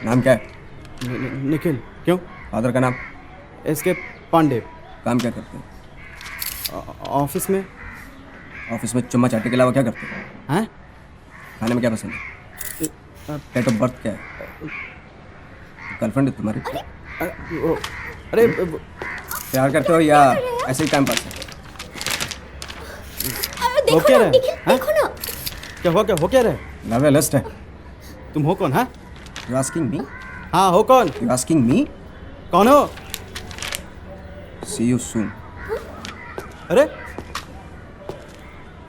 नाम क्या है? निखिल। क्यों? फादर का नाम? एसके पांडे। काम क्या करते हैं? ऑफिस में। ऑफिस में चुम्मा चाटे के अलावा क्या करते हैं? हैं? खाने में क्या पसंद है? डेट ऑफ बर्थ क्या है? गर्लफ्रेंड है तुम्हारी? अरे प्यार करते हो या ऐसे ही टाइम पास है? हो क्या रहा है? देखो ना। क्या हो क्या रहा है? लव है, लस्ट है? तुम हो कौन? हाँ, यू आस्किंग मी? हाँ हो कौन? You asking me? कौन हो? सी यू सून। अरे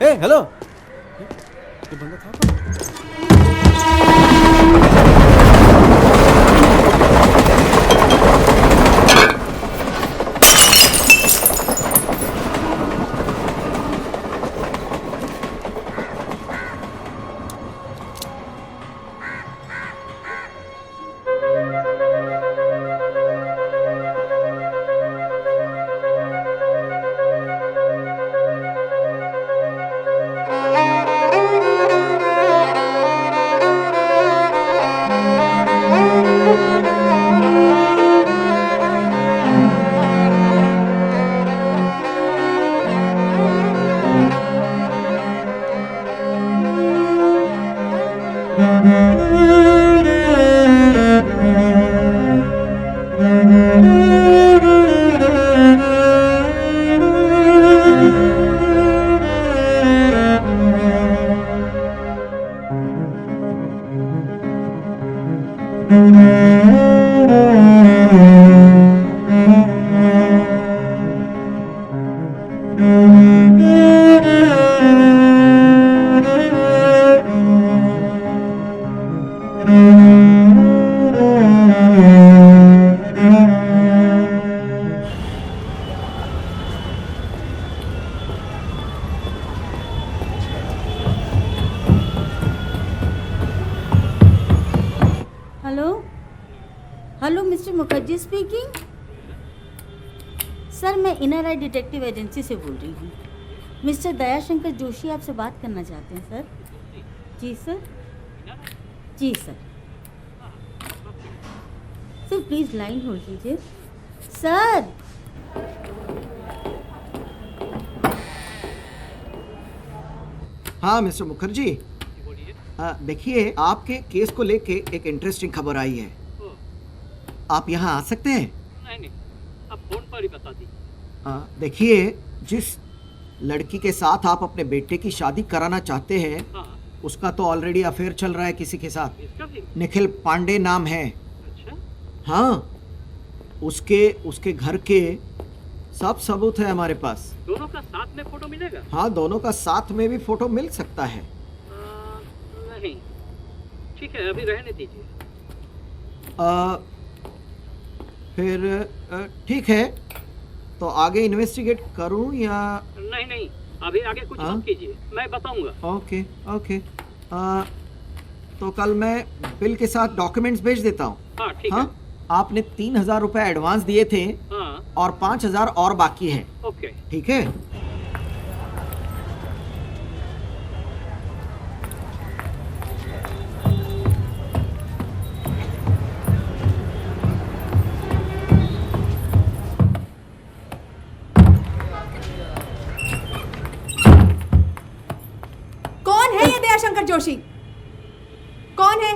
ए हेलो, ये बंदा था कौन? Hello mister Mukherjee speaking. Sir मैं इनर आई डिटेक्टिव एजेंसी से बोल रही हूँ। मिस्टर दयाशंकर जोशी आपसे बात करना चाहते हैं सर। जी सर। जी sir. Sir please line hold कीजिए। सर हाँ मिस्टर मुखर्जी, देखिए आपके केस को लेके एक इंटरेस्टिंग खबर आई है। आप यहाँ आ सकते हैं? नहीं, आप फोन पर ही बता दी। देखिए, जिस लड़की के साथ आप अपने बेटे की शादी कराना चाहते हैं, हाँ। उसका तो ऑलरेडी अफेयर चल रहा है किसी के साथ। इसका भी? निखिल पांडे नाम है। अच्छा? हाँ, उसके घर के सब सबूत है हमारे पास। दोनों का साथ में फोटो मिलेगा? हाँ, दोनों का साथ में भी फोटो मिल सकता है। नहीं, ठीक है, अभी रहने दीजिए। फिर ठीक है, तो आगे इन्वेस्टिगेट करूं या? नहीं, अभी आगे कुछ मत कीजिए, मैं बताऊंगा। ओके। तो कल मैं बिल के साथ डॉक्यूमेंट्स भेज देता हूँ। हाँ, ठीक है। आपने 3,000 रुपए एडवांस दिए थे। हाँ। और 5,000 और बाकी है। ओके। ठीक है। दयाशंकर जोशी कौन है?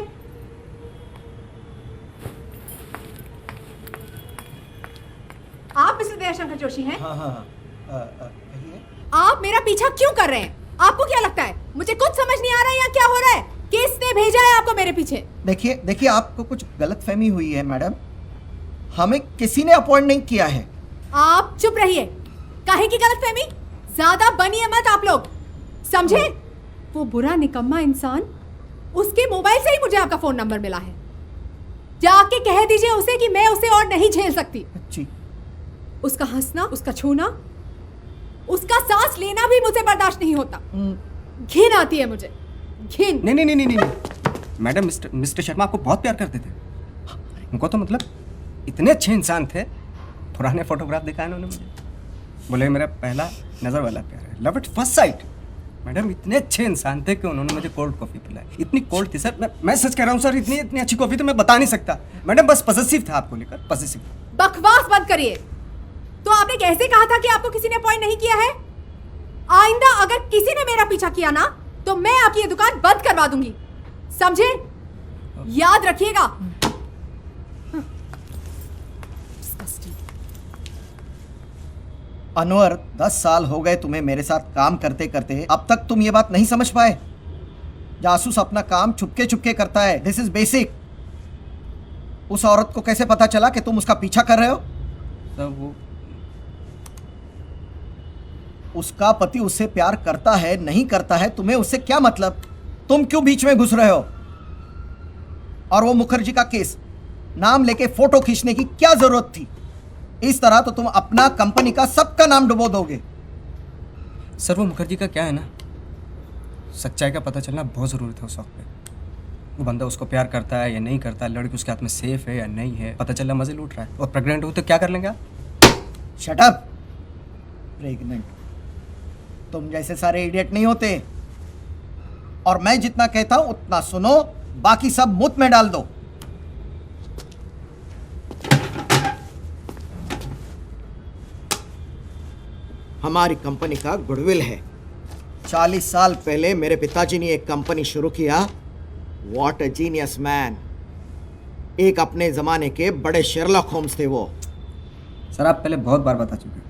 आप मिस्टर दयाशंकर जोशी हैं? हाँ। आप मेरा पीछा क्यों कर रहे हैं? आपको क्या लगता है मुझे कुछ समझ नहीं आ रहा है या क्या हो रहा है? किसने भेजा है आपको मेरे पीछे? देखिए आपको कुछ गलतफहमी हुई है मैडम। हमें किसी ने अपॉइंट नहीं किया है। आप चुप रहिए। काहे की गलतफहमी? ज्यादा बनिए मत आप लोग, समझे? वो बुरा निकम्मा इंसान, उसके मोबाइल से ही मुझे आपका फोन नंबर मिला है। जाके कह दीजिए उसे कि मैं उसे और नहीं झेल सकती। जी। उसका हंसना, उसका छूना, उसका सांस लेना भी मुझे बर्दाश्त नहीं होता। घिन आती है मुझे, घिन। नहीं मैडम, मिस्टर शर्मा आपको बहुत प्यार करते थे। उनको तो मतलब इतने अच्छे इंसान थे। पुराने फोटोग्राफ दिखाए उन्होंने मुझे। बोले मेरा पहला नज़र वाला प्यार है, love at first sight. Madam इतने अच्छे इंसान थे कि उन्होंने मुझे कोल्ड कॉफ़ी पिलाई। इतनी कोल्ड थी सर, मैं सच कह रहा हूँ सर, इतनी अच्छी कॉफ़ी तो मैं बता नहीं सकता। मैडम बस पॉसेसिव था आपको लेकर, पॉसेसिव। बकवास बंद करिए। तो आपने कैसे कहा था कि आपको किसी ने पॉइंट नहीं किया है? आइंदा अगर किसी ने मेरा पीछा किया ना तो मैं आपकी ये दुकान बंद करवा दूंगी, समझे? याद रखिएगा। अनवर, 10 साल हो गए तुम्हें मेरे साथ काम करते करते, अब तक तुम ये बात नहीं समझ पाए? जासूस अपना काम छुपके छुपके करता है, दिस इज बेसिक। उस औरत को कैसे पता चला कि तुम उसका पीछा कर रहे हो? सर वो उसका पति उससे प्यार करता है नहीं करता है, तुम्हें उससे क्या मतलब? तुम क्यों बीच में घुस रहे हो? और वो मुखर्जी का केस, नाम लेके फोटो खींचने की क्या जरूरत थी? इस तरह तो तुम अपना, कंपनी का, सबका नाम डुबो दोगे। सर वो मुखर्जी का क्या है ना, सच्चाई का पता चलना बहुत ज़रूरी था उस वक्त पे। वो बंदा उसको प्यार करता है या नहीं करता है, लड़की उसके हाथ में सेफ है या नहीं है, पता चला मजे लूट रहा है। और प्रेग्नेंट हो तो क्या कर लेंगे आप? Shut up. प्रेग्नेंट? तुम जैसे सारे इडियट नहीं होते। और मैं जितना कहता हूं उतना सुनो, बाकी सब मुंह में डाल दो। हमारी कंपनी का गुडविल है। 40 साल पहले मेरे पिताजी ने एक कंपनी शुरू किया। What a genius man. एक अपने जमाने के बड़े शेरलॉक होम्स थे वो। सर आप पहले बहुत बार बता चुके हैं।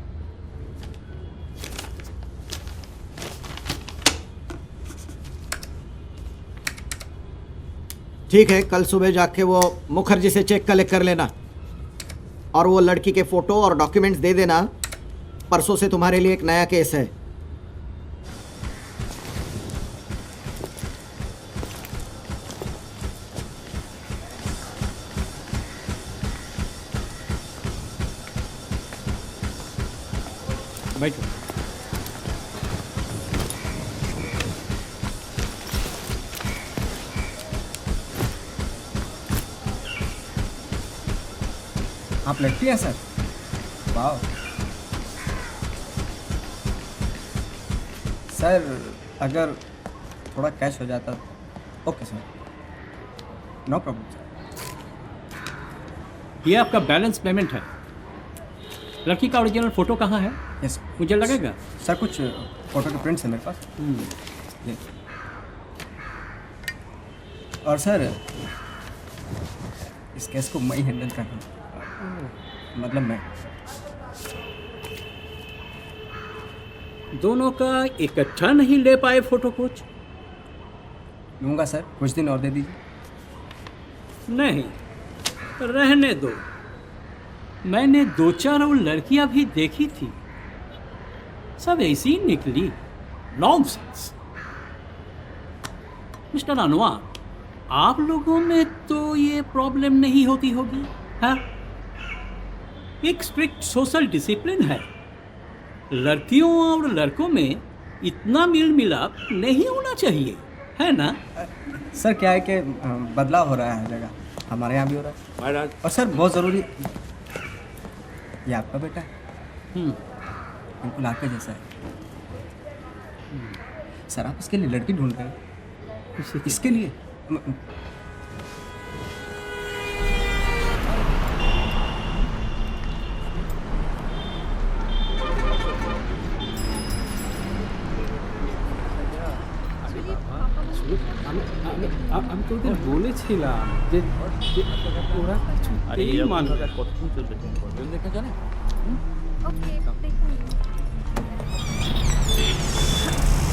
ठीक है, कल सुबह जाके वो मुखर्जी से चेक कलेक्ट कर लेना और वो लड़की के फोटो और डॉक्यूमेंट्स दे देना। परसों से तुम्हारे लिए एक नया केस है। बैठो। आप लड़की हैं सर? वाह सर, अगर थोड़ा कैश हो जाता। Okay sir, no problem sir. ये आपका बैलेंस पेमेंट है। लड़की का ओरिजिनल फोटो कहाँ है? Yes sir. मुझे लगेगा सर कुछ फोटो के प्रिंट्स हैं मेरे पास। ये। और सर इस केस को मैं ही हैंडल कर रहा हूँ, मतलब मैं। दोनों का इकट्ठा नहीं ले पाए फोटो कुछ? लूँगा सर, कुछ दिन और दे दीजिए। नहीं, रहने दो। मैंने 2-4 और लड़कियां भी देखी थी, सब ऐसी ही निकली। नॉनसेंस। मिस्टर अनवर, आप लोगों में तो ये प्रॉब्लम नहीं होती होगी, हाँ? एक स्ट्रिक्ट सोशल डिसिप्लिन है। लड़कियों और लड़कों में इतना मेल मिलाप नहीं होना चाहिए, है ना? सर क्या है कि बदलाव हो रहा है हर जगह, हमारे यहाँ भी हो रहा है। महाराज। और सर बहुत ज़रूरी, ये आपका बेटा है, बिल्कुल आपके जैसा है। सर आप इसके लिए लड़की ढूंढ रहे हैं? इसके लिए আমি তো ওদের বলেছিলাম যে ওরা কিছুতেই মানবে না। কতক্ষণ চলবে দেখা জানে? ओके देखो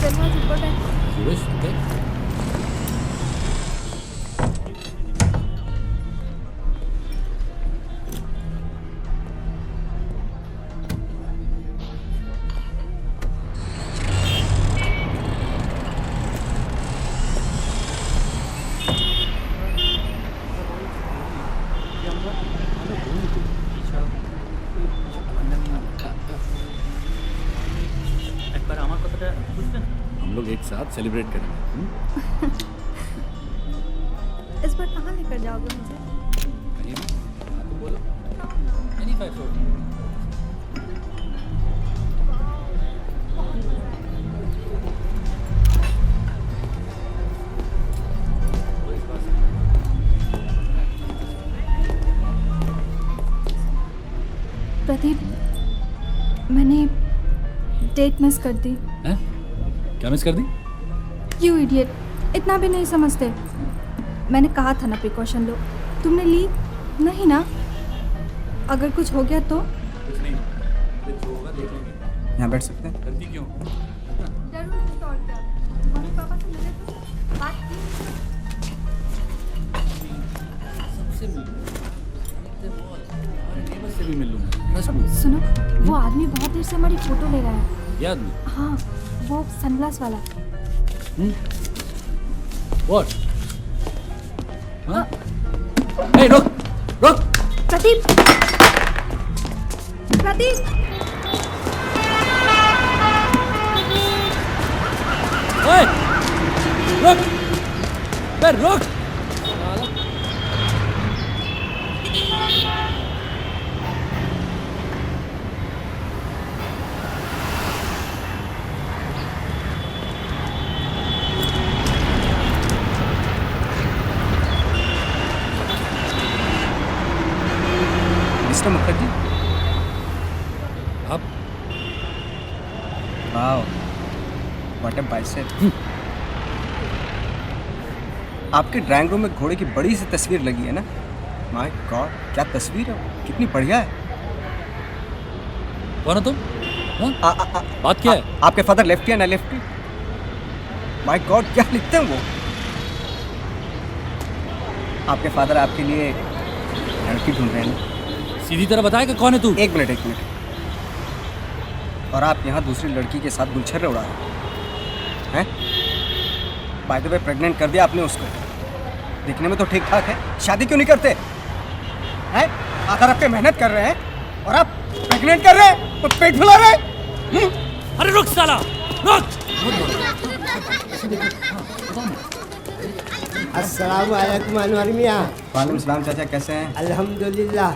चलो आज ऊपर बैठ একবার আমার কথাটা বুঝবেন? हम लोग एक साथ सेलिब्रेट करेंगे। इस बार कहाँ लेकर जाओगे मुझे? कहीं भी हाँ, तो बोलो। Any 5 floor। प्रदीप, मैंने डेट मिस कर दी। हैं? क्या मिस कर दी? यू इडियट, इतना भी नहीं समझते। मैंने कहा था ना प्रिकॉशन लो, तुमने ली नहीं ना। अगर कुछ हो गया तो कुछ नहीं, जो होगा देख लेंगे। यहाँ बैठ सकते हैं? गलती क्यों? डरो नहीं तो और क्या। मम्मी पापा से मिले तो बात की। सबसे मिल से भी मिल लूंगा, ट्रस्ट मी। सुनो, वो आदमी बहुत देर से हमारी फोटो ले रहा है। ये आदमी? हाँ, वो सनग्लास वाला। व्हाट? हाँ? ए, रुक रुक। प्रदीप, प्रदीप, ओए, रुक। ए, रुक। मिस्टर मुखर्जी, आप वाओ, व्हाट अ बाइसेप। आपके ड्राइंग रूम में घोड़े की बड़ी सी तस्वीर लगी है ना? माय गॉड, क्या तस्वीर है, कितनी बढ़िया है। कौन हो तुम? हाँ? बात क्या है? आपके फादर लेफ्टी है ना लेफ्टी? माय गॉड, क्या लिखते हैं वो? आपके फादर आपके लिए लड़की ढूंढ रहे हैं ना? सीधी तरह बताएगा कौन है तू? एक मिनट। और आप यहाँ दूसरी लड़की के साथ गुलछर्रे उड़ा रहे हैं? बाय द वे, प्रेग्नेंट कर दिया आपने उसको। दिखने में तो ठीक ठाक है, शादी क्यों नहीं करते हैं? आकर आपके मेहनत कर रहे हैं और आप प्रेग्नेंट कर रहे हैं, तो पेट फुला रहे हैं। अरे रुक साला, रुक। अस्सलाम वालेकुम अनवर मियां। वालेकुम सलाम चाचा, कैसे हैं? अल्हम्दुलिल्लाह।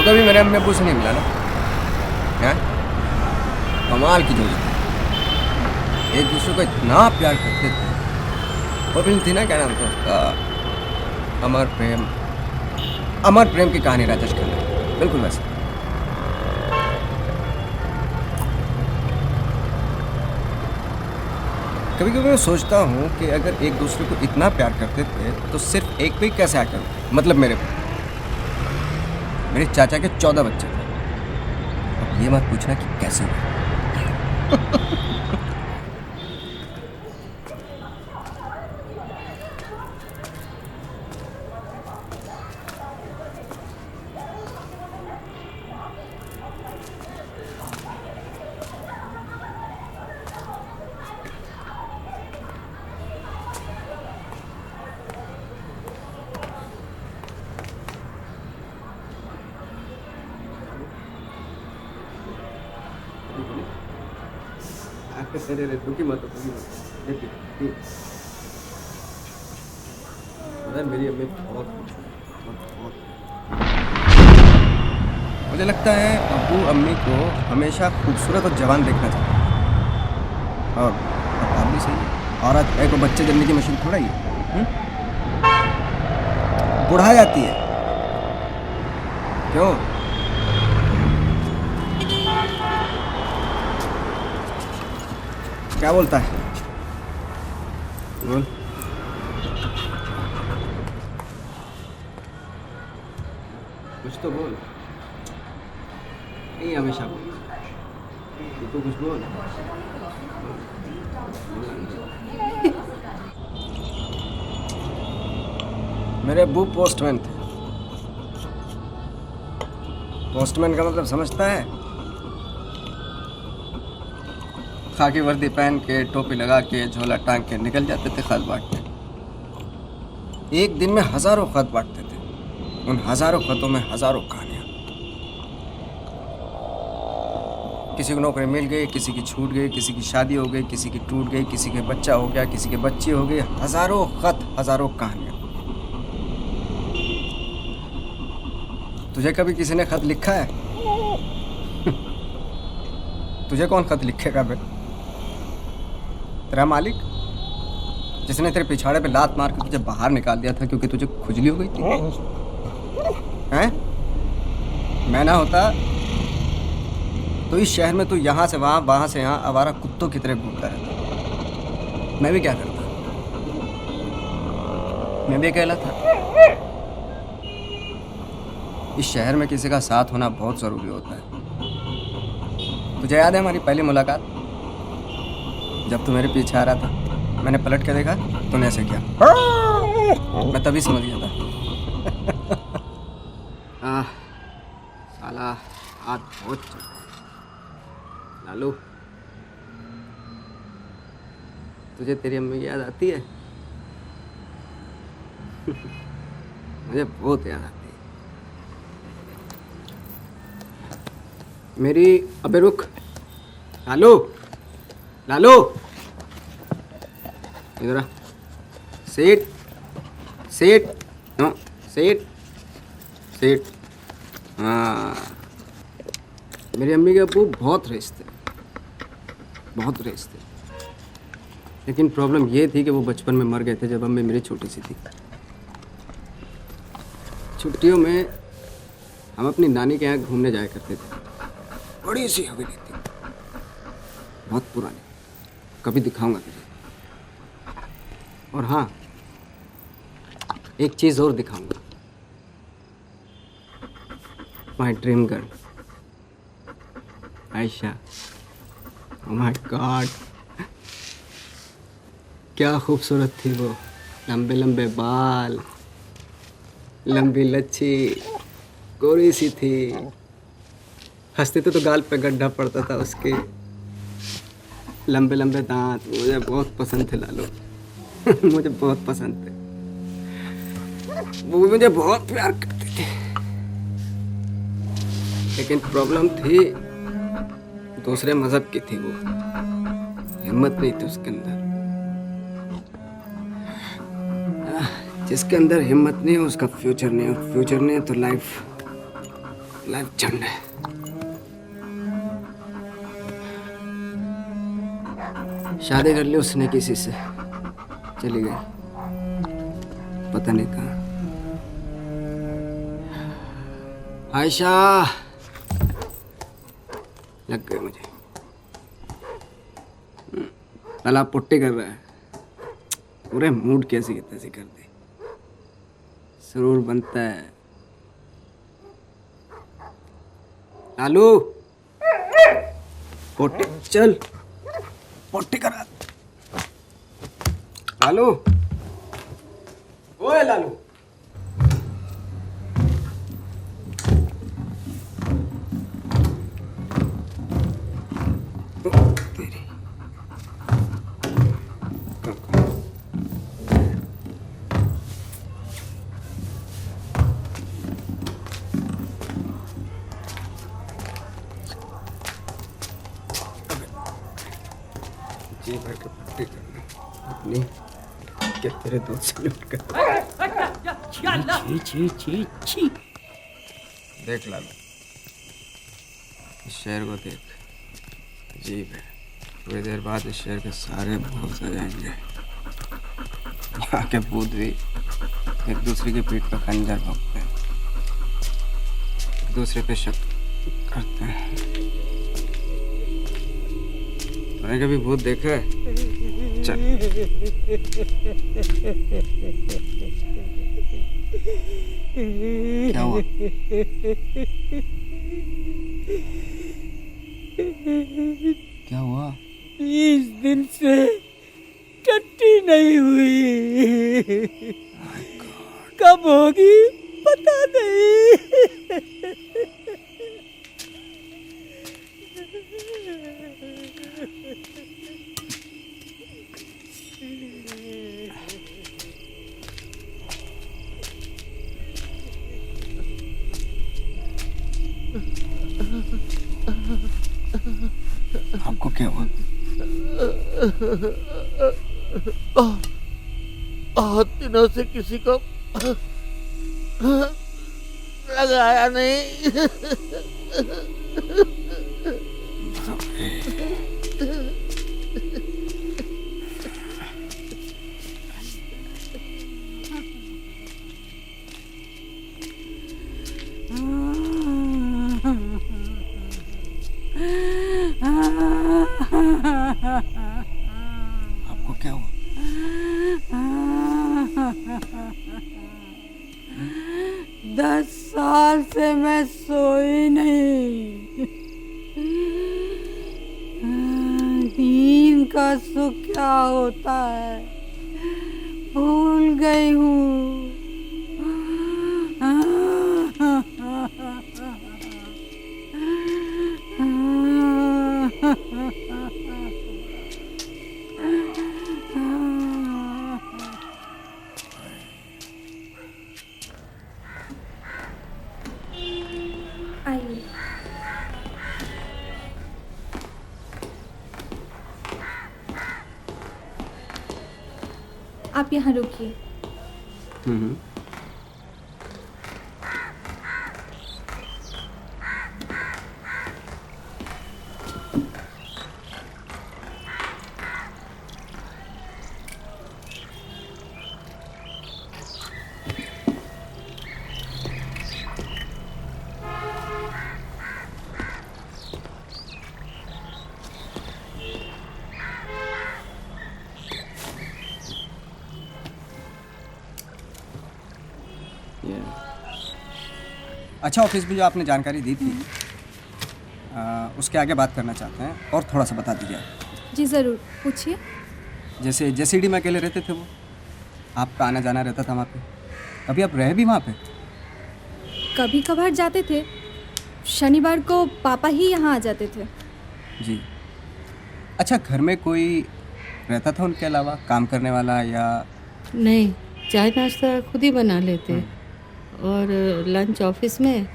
कभी मेरे अम्मी अब्बू से नहीं मिला ना? हैं? कमाल की जोड़ी थी, एक दूसरे को इतना प्यार करते थे। वो फिल्म थी ना, क्या नाम था उसका? अमर प्रेम की कहानी, राजेश खन्ना, बिल्कुल वैसे। कभी कभी मैं सोचता हूँ कि अगर एक दूसरे को इतना प्यार करते थे तो सिर्फ एक पे ही कैसे आकर, मतलब मेरे पे। मेरे चाचा के 14 बच्चे थे। अब ये मत पूछना कि कैसे हुआ। मेरी अम्मी बहुत मुझे लगता है अब्बू अम्मी को हमेशा खूबसूरत और जवान देखना चाहिए। और आप भी सही है, औरत है को बच्चे जन्ने की मशीन थोड़ा ही है, बुढ़ा जाती है। क्यों? क्या बोलता है? बोल। कुछ तो बोल। नहीं हमेशा बोल, तू तो कुछ बोल। मेरे अब्बू पोस्टमैन थे। पोस्टमैन का मतलब समझता है? खाकी वर्दी पहन के, टोपी लगा के, झोला टांग के निकल जाते थे खत बांटने। एक दिन में हजारों खत बांटते थे। उन हजारों खतों में हजारों कहानियां। किसी को नौकरी मिल गई, किसी की छूट गई, किसी की शादी हो गई, किसी की टूट गई, किसी के बच्चा हो गया, किसी के बच्चे हो गए। हजारों खत, हजारों कहानियां। तुझे कभी किसी ने खत लिखा है? तुझे कौन खत लिखेगा बे? तेरा मालिक, जिसने तेरे पिछाड़े पे लात मार के तुझे बाहर निकाल दिया था क्योंकि तुझे खुजली हो गई थी। हैं? मैं ना होता तो इस शहर में तू यहाँ से वहाँ, वहाँ से यहाँ आवारा कुत्तों की तरह घूमता रहता। मैं भी क्या करता? मैं भी अकेला था। इस शहर में किसी का साथ होना बहुत जरूरी होता है। तुझे याद है हमारी पहली मुलाकात? जब तू मेरे पीछे आ रहा था, मैंने पलट के देखा, तूने ऐसे किया। मैं तभी समझ गया था। साला हाथ बहुत चल। लालू, तुझे तेरी अम्मी की याद आती है? मुझे बहुत याद आती है मेरी। अबे रुक लालू, लालू इधर आ। Seat, seat, no seat, seat. हाँ, मेरी अम्मी के अब्बू बहुत रेस थे, बहुत रेस थे। लेकिन प्रॉब्लम ये थी कि वो बचपन में मर गए थे जब अम्मी मेरी छोटी सी थी। छुट्टियों में हम अपनी नानी के यहाँ घूमने जाया करते थे। बड़ी सी हवेली थी, बहुत पुरानी, कभी दिखाऊंगा तुझे। और हाँ, एक चीज़ और दिखाऊंगा। My dream girl Ayesha. Oh my God, क्या खूबसूरत थी वो। लंबे लंबे बाल, लंबी लच्छी, गोरी सी थी। हंसते तो गाल पे गड्ढा पड़ता था उसके। लंबे लंबे दांत, मुझे बहुत पसंद थे लालू। मुझे बहुत पसंद थे। वो मुझे बहुत प्यार करती थी। लेकिन प्रॉब्लम थी, दूसरे मजहब की थी वो। हिम्मत नहीं थी उसके अंदर। जिसके अंदर हिम्मत नहीं है उसका फ्यूचर नहीं है, और फ्यूचर नहीं है तो लाइफ झंड है। शादी कर ली उसने किसी से, चली गई पता नहीं कहाँ। आयशा लग गई मुझे। तालाब पुट्टी कर रहा है, पूरे मूड कैसी की तैसी कर दी। सुरूर बनता है। लालू पोटी, चल पोटी करा। लालू, ओए लालू, तेरी जी भर के पट्टी करना अपनी, क्या तेरे दूध से लूट कर। देख लालू, इस शहर को देख, अजीब है। थोड़ी देर बाद इस शहर के सारे भूत आ जाएंगे। यहाँ के भूत भी एक दूसरे की पीठ पर खंजर भोंकते हैं, एक दूसरे पे शक करते हैं। तूने कभी भूत देखा है? चल। क्या हुआ? क्या हुआ? 20 दिन से टट्टी नहीं हुई। कब होगी पता नहीं। आपको क्या हुआ? बहुत दिनों से किसी को लगाया नहीं। आपको क्या हुआ? 10 साल से मैं सोई नहीं। नींद का सुख क्या होता है भूल गई हूँ। आइए। आप यहाँ रुकिए। अच्छा, ऑफिस में जो आपने जानकारी दी थी उसके आगे बात करना चाहते हैं और थोड़ा सा बता दीजिए। जी ज़रूर, पूछिए। जैसे जेसीडी में अकेले रहते थे वो, आपका आना जाना रहता था वहाँ पे, कभी आप रहे भी वहाँ पे? कभी कभार जाते थे, शनिवार को पापा ही यहाँ आ जाते थे। जी। अच्छा, घर में कोई रहता था उनके अलावा, काम करने वाला या? नहीं, चाय नाश्ता खुद ही बना लेते और लंच ऑफिस में,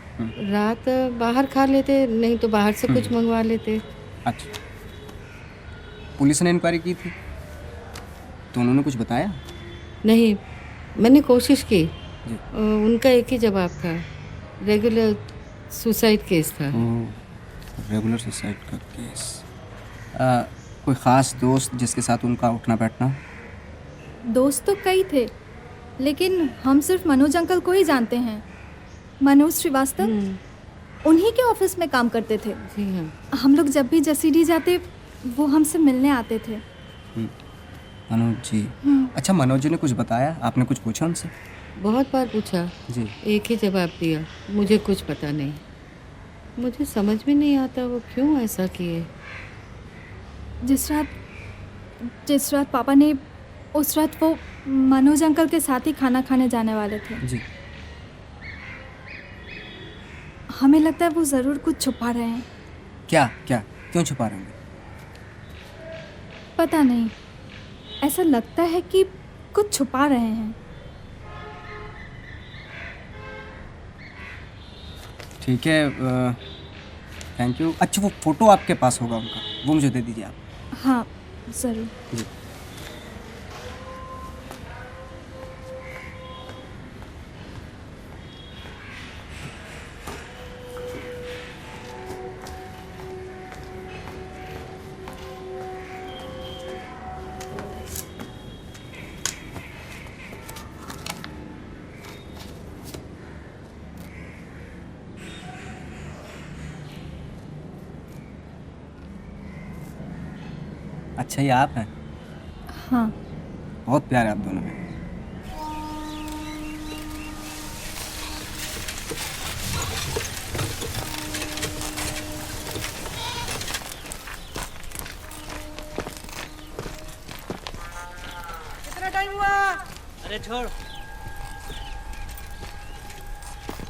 रात बाहर खा लेते, नहीं तो बाहर से कुछ मंगवा लेते। अच्छा, पुलिस ने इंक्वायरी की थी तो उन्होंने कुछ बताया? नहीं, मैंने कोशिश की। जी। उनका एक ही जवाब था, रेगुलर सुसाइड केस था। रेगुलर सुसाइड का केस। कोई ख़ास दोस्त जिसके साथ उनका उठना बैठना? दोस्त तो कई थे, लेकिन हम सिर्फ मनोज अंकल को ही जानते हैं। मनोज श्रीवास्तव, उन्हीं के ऑफिस में काम करते थे। जी हाँ। हम लोग जब भी जसीडी जाते वो हमसे मिलने आते थे। मनोज जी। अच्छा, मनोज जी ने कुछ बताया? आपने कुछ पूछा उनसे? बहुत बार पूछा जी। एक ही जवाब दिया, मुझे कुछ पता नहीं। मुझे समझ में नहीं आता वो क्यों ऐसा किए। जिस रात पापा ने, उस रात वो मनोज अंकल के साथ ही खाना खाने जाने वाले थे। जी। हमें लगता है वो ज़रूर कुछ छुपा रहे हैं। क्या क्या क्यों छुपा रहे हैं? पता नहीं, ऐसा लगता है कि कुछ छुपा रहे हैं। ठीक है, थैंक यू। अच्छा, वो फ़ोटो आपके पास होगा उनका, वो मुझे दे दीजिए आप। हाँ ज़रूर। जी। अच्छा, ये आप हैं? हाँ। बहुत प्यार है आप दोनों में। कितना टाइम हुआ? अरे छोड़।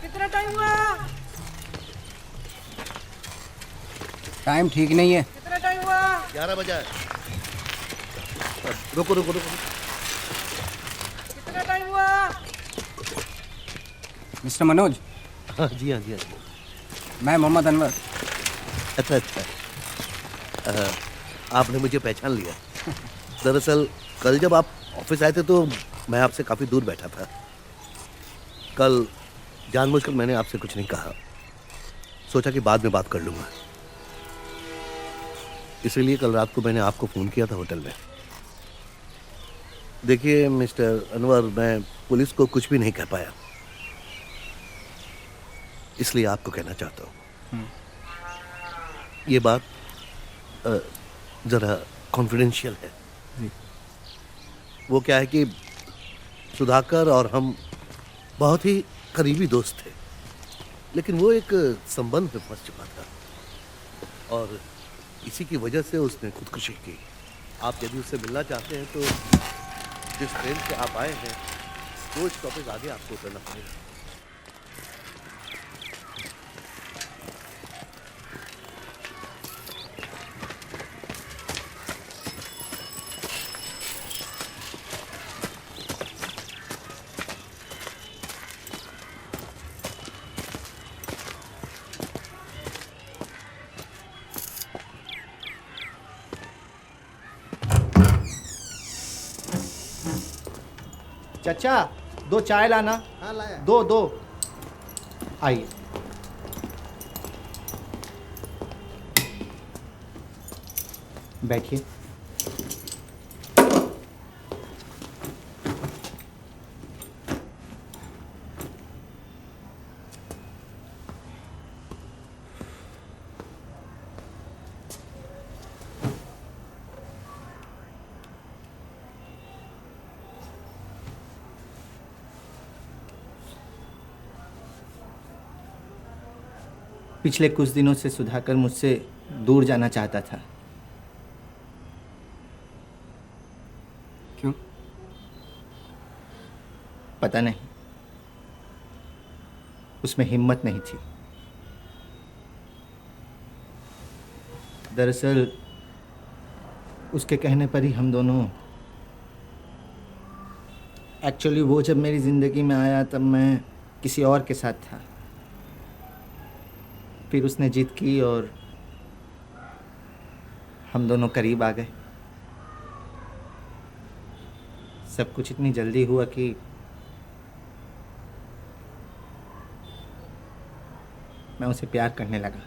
कितना टाइम हुआ? टाइम ठीक नहीं है। कितना टाइम हुआ? 11 बजा। रुको रुको रुको। कितना टाइम हुआ? मिस्टर मनोज। हाँ जी हाँ जी हाँ जी। मैं मोहम्मद अनवर। अच्छा अच्छा, आपने मुझे पहचान लिया। दरअसल कल जब आप ऑफिस आए थे तो मैं आपसे काफ़ी दूर बैठा था। कल जानबूझकर मैंने आपसे कुछ नहीं कहा, सोचा कि बाद में बात कर लूँगा। इसीलिए कल रात को मैंने आपको फ़ोन किया था होटल में। देखिए मिस्टर अनवर, मैं पुलिस को कुछ भी नहीं कह पाया, इसलिए आपको कहना चाहता हूँ। ये बात ज़रा कॉन्फिडेंशियल है। वो क्या है कि सुधाकर और हम बहुत ही करीबी दोस्त थे, लेकिन वो एक संबंध में फंस चुका था और इसी की वजह से उसने खुदकुशी की। आप यदि उससे मिलना चाहते हैं तो जिस ट्रेन से आप आए हैं वो स्टॉपेज आगे आपको उतरना पड़ेगा। चचा 2 चाय लाना। हाँ लाया। 2 आइए। बैठिए। पिछले कुछ दिनों से सुधाकर मुझसे दूर जाना चाहता था। क्यों? पता नहीं, उसमें हिम्मत नहीं थी। दरअसल उसके कहने पर ही हम दोनों, एक्चुअली वो जब मेरी ज़िंदगी में आया तब मैं किसी और के साथ था। फिर उसने जिद की और हम दोनों करीब आ गए। सब कुछ इतनी जल्दी हुआ कि मैं उसे प्यार करने लगा।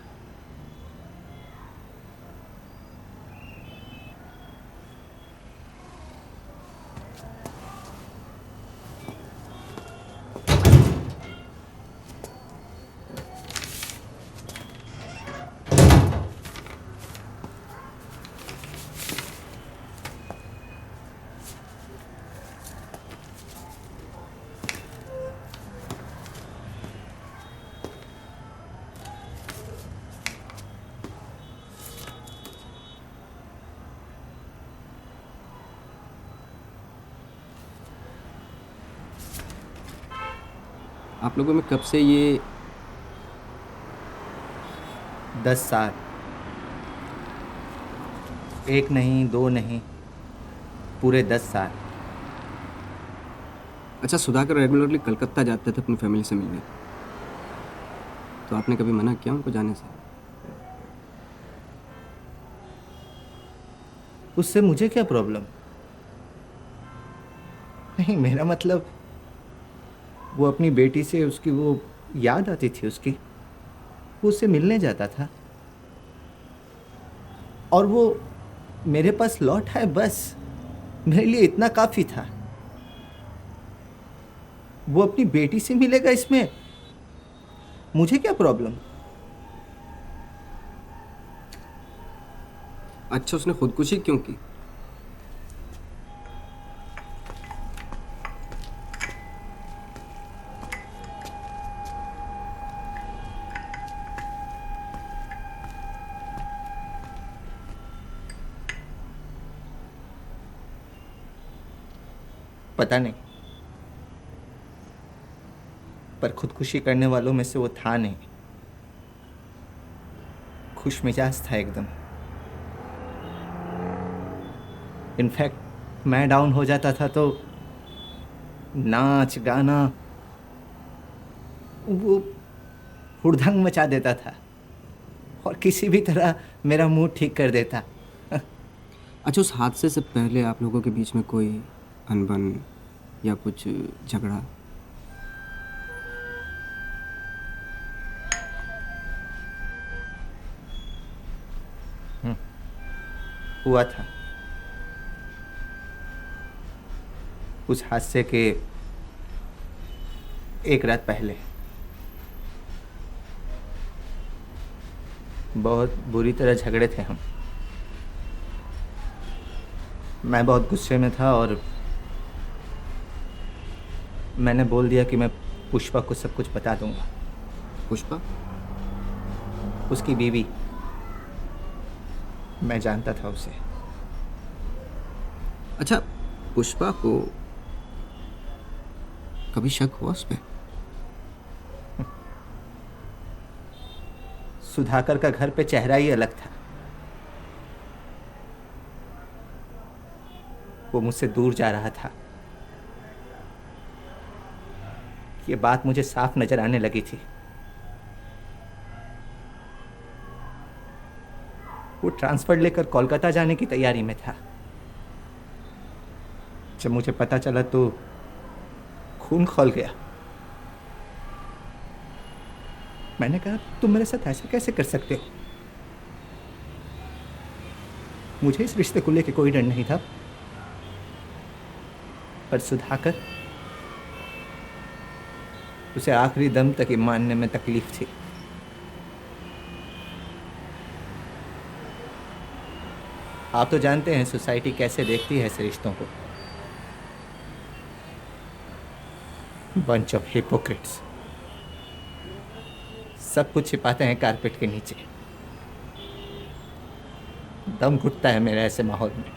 आप लोगों में कब से ये 10 साल, 1 नहीं 2 नहीं, पूरे 10 साल। अच्छा, सुधाकर रेगुलरली कलकत्ता जाते थे अपनी फैमिली से मिलने, तो आपने कभी मना किया उनको जाने से? उससे मुझे क्या प्रॉब्लम? नहीं, मेरा मतलब वो अपनी बेटी से उसकी वो याद आती थी उसकी, वो उससे मिलने जाता था और वो मेरे पास लौट आए, बस मेरे लिए इतना काफ़ी था। वो अपनी बेटी से मिलेगा, इसमें मुझे क्या प्रॉब्लम? अच्छा, उसने खुदकुशी क्यों की? पता नहीं, पर खुदकुशी करने वालों में से वो था नहीं। खुश मिजाज था एकदम। इनफैक्ट मैं डाउन हो जाता था तो नाच गाना, हुड़दंग मचा देता था और किसी भी तरह मेरा मूड ठीक कर देता। अच्छा, उस हादसे से पहले आप लोगों के बीच में कोई अनबन या कुछ झगड़ा? हुआ था। उस हादसे के एक रात पहले बहुत बुरी तरह झगड़े थे हम। मैं बहुत गुस्से में था और मैंने बोल दिया कि मैं पुष्पा को सब कुछ बता दूंगा। पुष्पा? उसकी बीवी। मैं जानता था उसे। अच्छा, पुष्पा को कभी शक हुआ उस पे? सुधाकर का घर पे चेहरा ही अलग था। वो मुझसे दूर जा रहा था। ये बात मुझे साफ नजर आने लगी थी। वो ट्रांसफर लेकर कोलकाता जाने की तैयारी में था। जब मुझे पता चला तो खून खौल गया। मैंने कहा, तुम मेरे साथ ऐसा कैसे कर सकते हो? मुझे इस रिश्ते को लेकर कोई डर नहीं था, पर सुधाकर, उसे आखिरी दम तक ये मानने में तकलीफ थी। आप तो जानते हैं सोसाइटी कैसे देखती है ऐसे रिश्तों को। Bunch of Hippocrates. सब कुछ छिपाते हैं कारपेट के नीचे। दम घुटता है मेरा ऐसे माहौल में।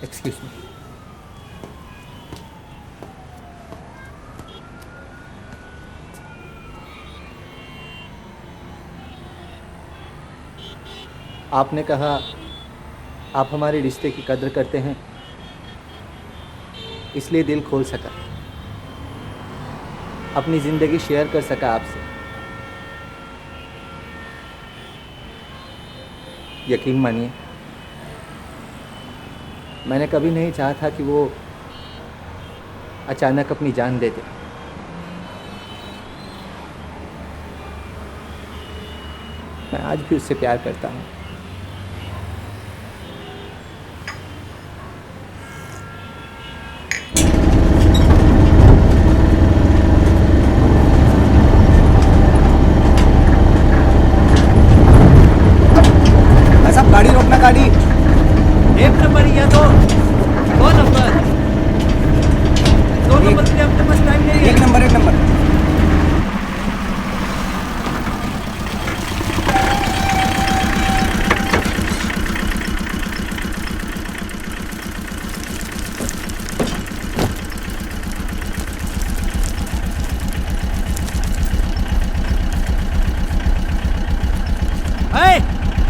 Excuse me. आपने कहा आप हमारे रिश्ते की कद्र करते हैं, इसलिए दिल खोल सका, अपनी ज़िंदगी शेयर कर सका आपसे। यकीन मानिए, मैंने कभी नहीं चाहा था कि वो अचानक अपनी जान दे दे। मैं आज भी उससे प्यार करता हूँ। गाड़ी रोकना, गाड़ी। एक नंबर या दो नंबर? दो नंबर के लिए अपने पास टाइम नहीं है। एक नंबर, एक नंबर।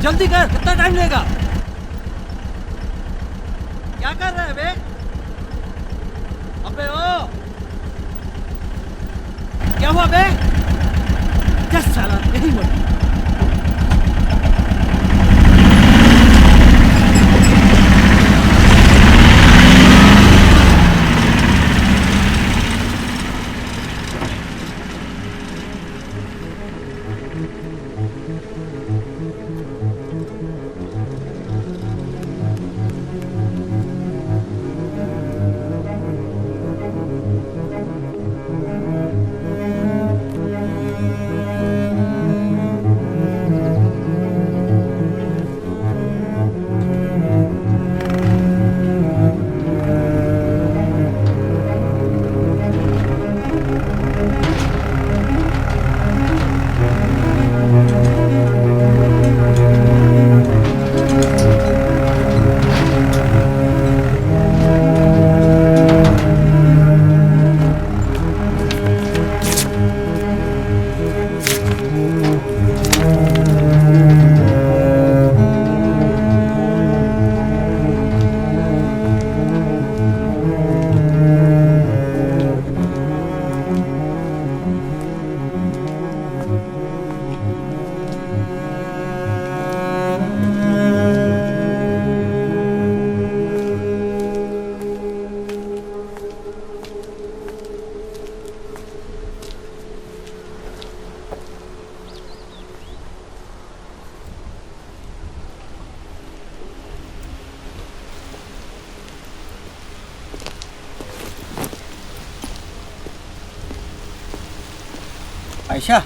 जल्दी कर, कितना टाइम लेगा? क्या कर रहे हैं बे? अबे ओ, क्या हुआ बे? जस्ट साला यही मत। आयशा,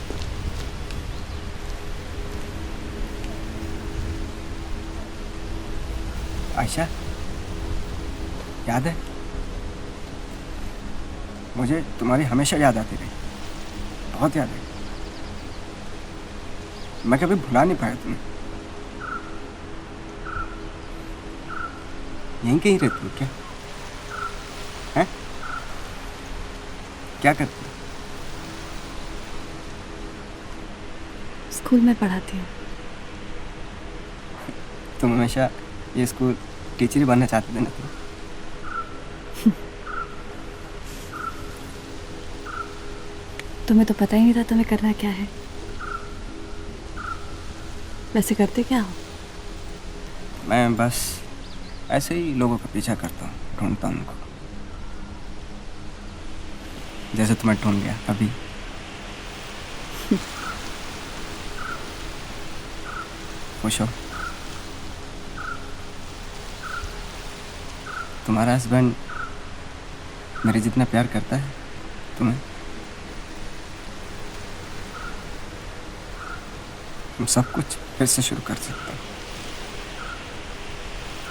आयशा, याद है? मुझे तुम्हारी हमेशा याद आती रही, बहुत याद है। मैं कभी भुला नहीं पाया तुम्हें। यहीं कहीं रहती हो क्या? हैं? क्या करती हो? स्कूल में पढ़ाती हूँ। तुम हमेशा ये स्कूल टीचर ही बनना चाहते थे ना तुम? तुम्हें तो पता ही नहीं था तुम्हें करना क्या है। वैसे करते क्या हो? मैं बस ऐसे ही लोगों का पीछा करता हूँ, ढूंढता हूँ उनको, जैसे तुम्हें ढूंढ लिया अभी। खुश हो? तुम्हारा हस्बैंड मेरे जितना प्यार करता है तुम्हें? हम सब कुछ फिर से शुरू कर सकते हैं।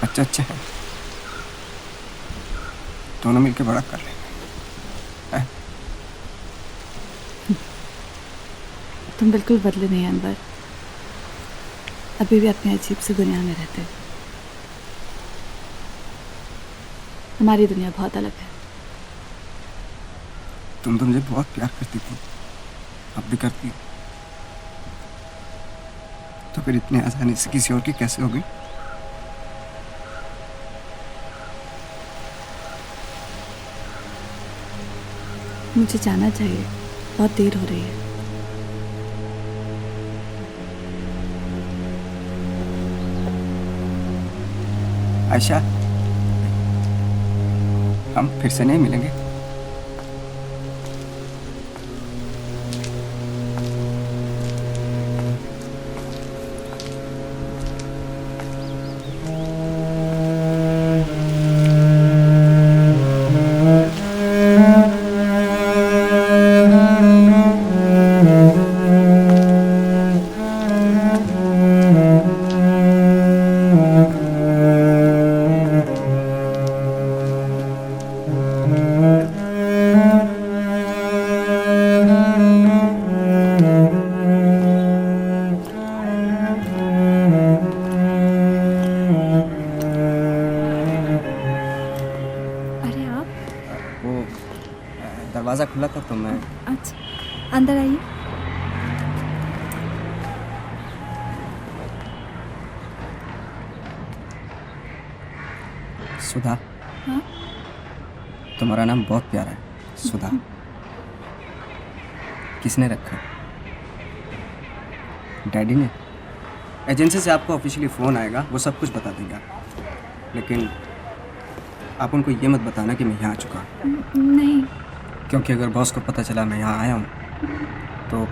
अच्छा अच्छा है, दोनों मिलकर बड़ा कर लेंगे। हैं? तुम बिल्कुल बदले नहीं अनवर, अभी भी अपनी अजीब सी दुनिया में रहते। हमारी दुनिया बहुत अलग है। तुम तो मुझे बहुत प्यार करती थी, अब भी करती हो, तो फिर इतनी आसानी से किसी और की कैसे हो गई? मुझे जाना चाहिए, बहुत देर हो रही है। आयशा, हम फिर से नहीं मिलेंगे। अरे आप? वो दरवाज़ा खुला था तो मैं। अच्छा, अंदर आइए। सुधा। हाँ? तुम्हारा नाम बहुत प्यारा है, सुधा। किसने रखा? डैडी ने? एजेंसी से आपको ऑफिशियली फ़ोन आएगा, वो सब कुछ बता देगा, लेकिन आप उनको ये मत बताना कि मैं यहाँ आ चुका हूँ। नहीं। क्योंकि अगर बॉस को पता चला मैं यहाँ आया हूँ तो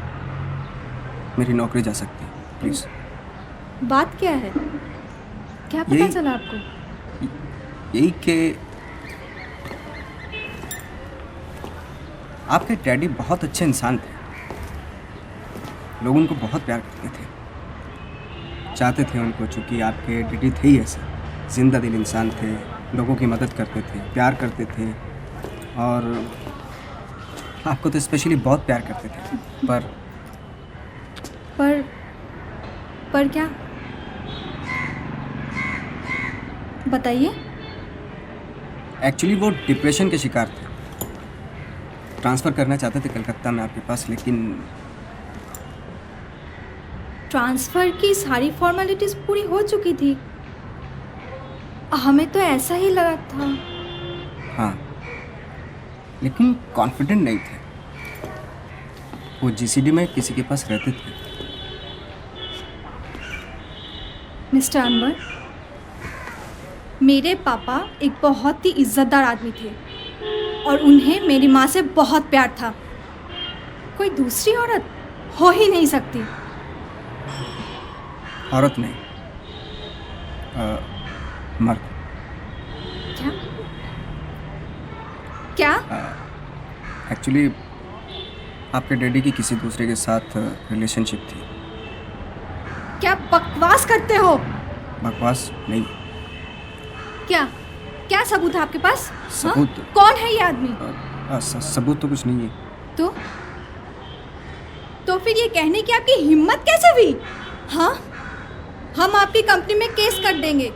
मेरी नौकरी जा सकती है। प्लीज़। बात क्या है? क्या पता यही- चला आपको? यही कि आपके डैडी बहुत अच्छे इंसान थे, लोग उनको बहुत प्यार करते थे, चाहते थे उनको, चूँकि आपके डैडी थे ही ऐसे, जिंदा दिल इंसान थे, लोगों की मदद करते थे, प्यार करते थे, और आपको तो स्पेशली बहुत प्यार करते थे। पर क्या? बताइए। एक्चुअली वो डिप्रेशन के शिकार थे, ट्रांसफ़र करना चाहते थे कलकत्ता में आपके पास, लेकिन ट्रांसफ़र की सारी फॉर्मेलिटीज़ पूरी हो चुकी थी। हमें तो ऐसा ही लगा था। हाँ, लेकिन कॉन्फिडेंट नहीं थे। वो जीसीडी में किसी के पास रहते थे। मिस्टर अनवर, मेरे पापा एक बहुत ही इज्जतदार आदमी थे और उन्हें मेरी माँ से बहुत प्यार था। कोई दूसरी औरत हो ही नहीं सकती। औरत नहीं, मर्द। क्या? एक्चुअली आपके डैडी की किसी दूसरे के साथ रिलेशनशिप थी। क्या बकवास करते हो? बकवास नहीं। क्या क्या सबूत है आपके पास? सबूत? हाँ? कौन है ये आदमी? सबूत तो कुछ नहीं है। तो फिर ये कहने की आपकी हिम्मत कैसे हुई? हाँ, हम आपकी कंपनी में केस कर देंगे।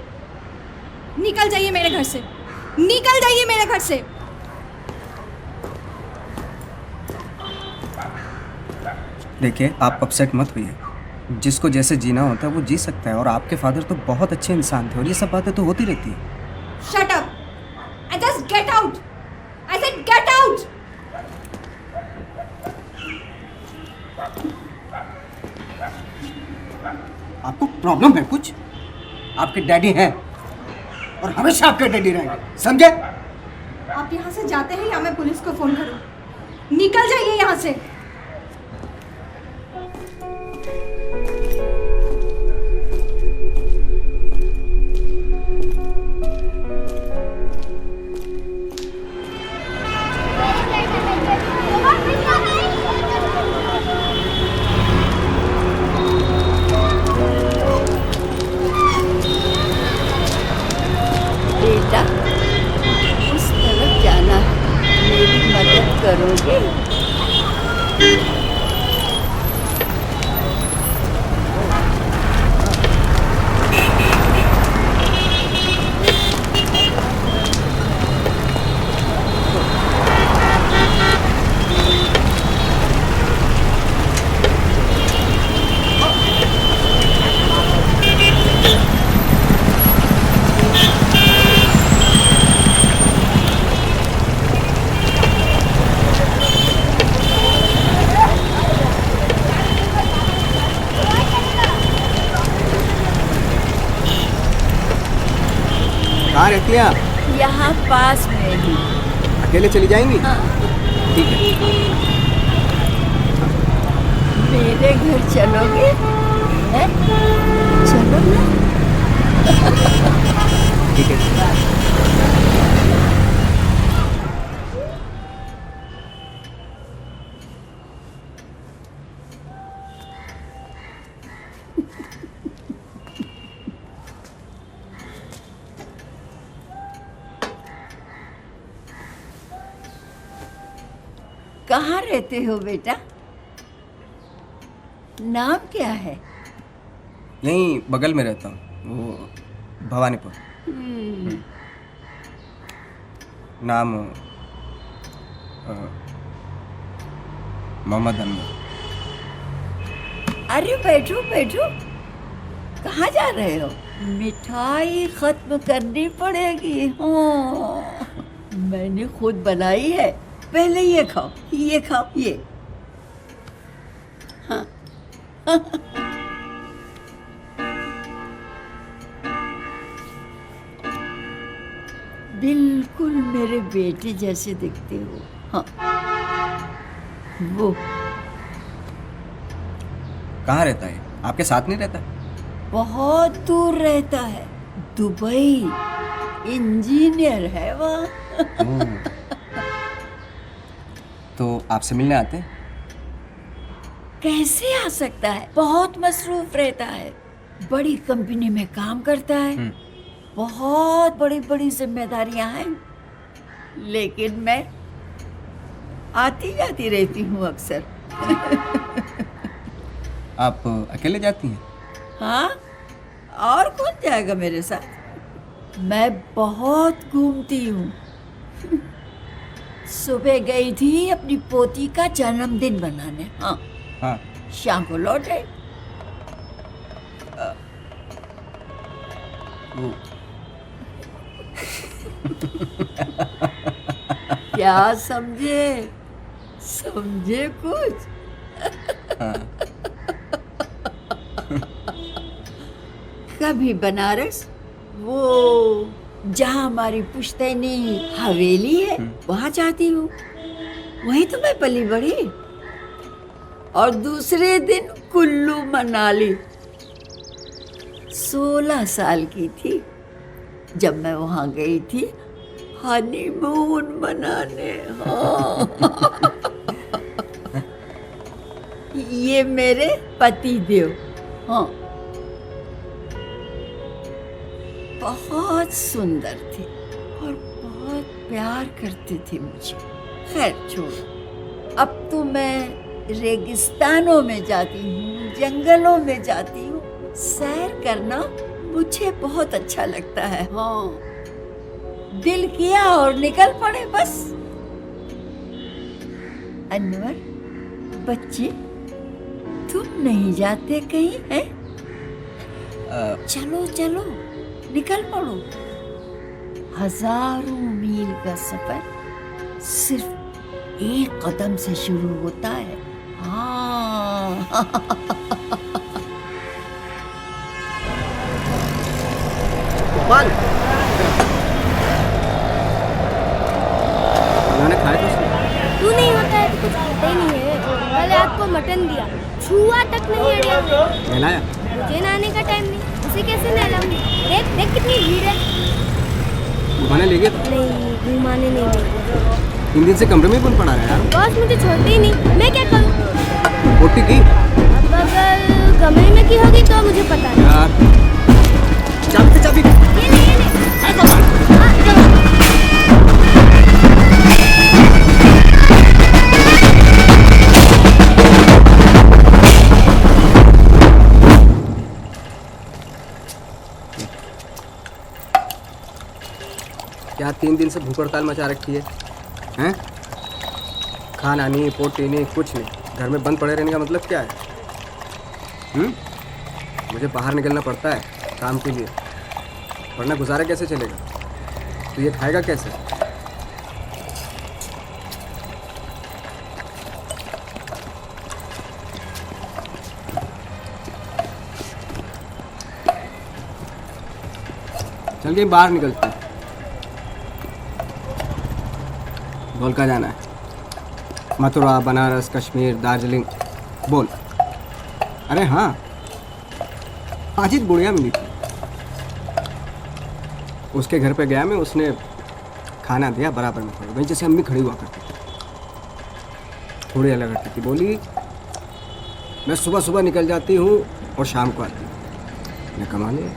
निकल जाइए मेरे घर से, निकल जाइए मेरे घर से। देखिए, आप अपसेट मत होइए। जिसको जैसे जीना होता है वो जी सकता है, और आपके फादर तो बहुत अच्छे इंसान थे, और ये सब बातें तो होती रहती है। Shut up! I just get out! I said get out! आपको प्रॉब्लम है कुछ? आपके डैडी हैं और हमेशा आपके डैडी रहेंगे, समझे? आप यहाँ से जाते हैं या मैं पुलिस को फोन करूँ? निकल जाइए यहाँ से। बेटा, उस तरफ जाना है, मेरी मदद करोगे? कहाँ रहती हैं आप? यहाँ पास में ही। अकेले चली जाएंगी? हाँ। ठीक है। मेरे घर चलोगे? हैं? चलो ना। ठीक है। कहाँ रहते हो बेटा? नाम क्या है? यहीं बगल में रहता हूँ, वो भवानीपुर। नाम मोहम्मद अनवर। अरे बैठो बैठो। कहाँ जा रहे हो? मिठाई खत्म करनी पड़ेगी। हाँ, मैंने खुद बनाई है। पहले ये खाओ, ये खाओ, ये। हाँ। बिल्कुल मेरे बेटे जैसे दिखते हो। हाँ। वो कहाँ रहता है? आपके साथ नहीं रहता? बहुत दूर रहता है, दुबई। इंजीनियर है वहाँ। तो आपसे मिलने आते हैं? कैसे आ सकता है? बहुत मसरूफ रहता है, बड़ी कंपनी में काम करता है, बहुत बड़ी बड़ी जिम्मेदारियां हैं। लेकिन मैं आती जाती रहती हूँ अक्सर। आप अकेले जाती हैं? हाँ, और कौन जाएगा मेरे साथ? मैं बहुत घूमती हूँ। सुबह गई थी अपनी पोती का जन्मदिन मनाने। हाँ हाँ। शाम को लौट आई। क्या समझे? समझे कुछ? कभी बनारस, वो जहाँ हमारी पुश्तैनी हवेली है, वहाँ जाती हूँ। वहीं तो मैं पली बड़ी। और दूसरे दिन कुल्लू मनाली। 16 साल की थी जब मैं वहाँ गई थी हनीमून मनाने। हाँ। ये मेरे पति देव, हाँ, बहुत सुंदर थे और बहुत प्यार करते थे मुझे। खैर छोड़ो, अब तो मैं रेगिस्तानों में जाती हूँ, जंगलों में जाती हूँ। सैर करना मुझे बहुत अच्छा लगता है। हाँ, दिल किया और निकल पड़े बस। अनवर, बच्चे, तुम नहीं जाते कहीं हैं? चलो चलो, निकल पड़ो। हजारों मील का सफर सिर्फ एक कदम से शुरू होता है। हाँ। गोपाल, खाना खाया था उसने? तू नहीं होता है तो कुछ खाता ही नहीं है। कल रात को मटन दिया, छुआ तक नहीं अड़िया। नहलाया? मुझे नहाने का टाइम नहीं, उसे कैसे नहलाऊंगी? देख देख कितनी भीड़ है। घुमाने ले गए? नहीं, घुमाने नहीं ले गए। 3 दिन से कमरे में कौन पड़ा है यार? बॉस मुझे छोड़ते ही नहीं, मैं क्या करूं? पोटी की? अब अगर कमरे में की होगी तो मुझे पता नहीं। यार, चाबी। ये ले। क्या 3 दिन से भूख हड़ताल मचा रखी है? हैं? खाना नहीं, पोटी नहीं, कुछ नहीं। घर में बंद पड़े रहने का मतलब क्या है? मुझे बाहर निकलना पड़ता है काम के लिए, वरना गुजारा कैसे चलेगा? तो ये खाएगा कैसे? चल के बाहर निकलते हैं। बोल का जाना है? मथुरा, बनारस, कश्मीर, दार्जिलिंग, बोल। अरे हाँ, आज ही बुढ़िया मिली थी, उसके घर पे गया मैं, उसने खाना दिया बराबर में खड़ी, वहीं जैसे अम्मी खड़ी हुआ करती थी, थोड़ी अलग हटती थी। बोली मैं सुबह सुबह निकल जाती हूँ और शाम को आती हूँ। मैं कमा लिया।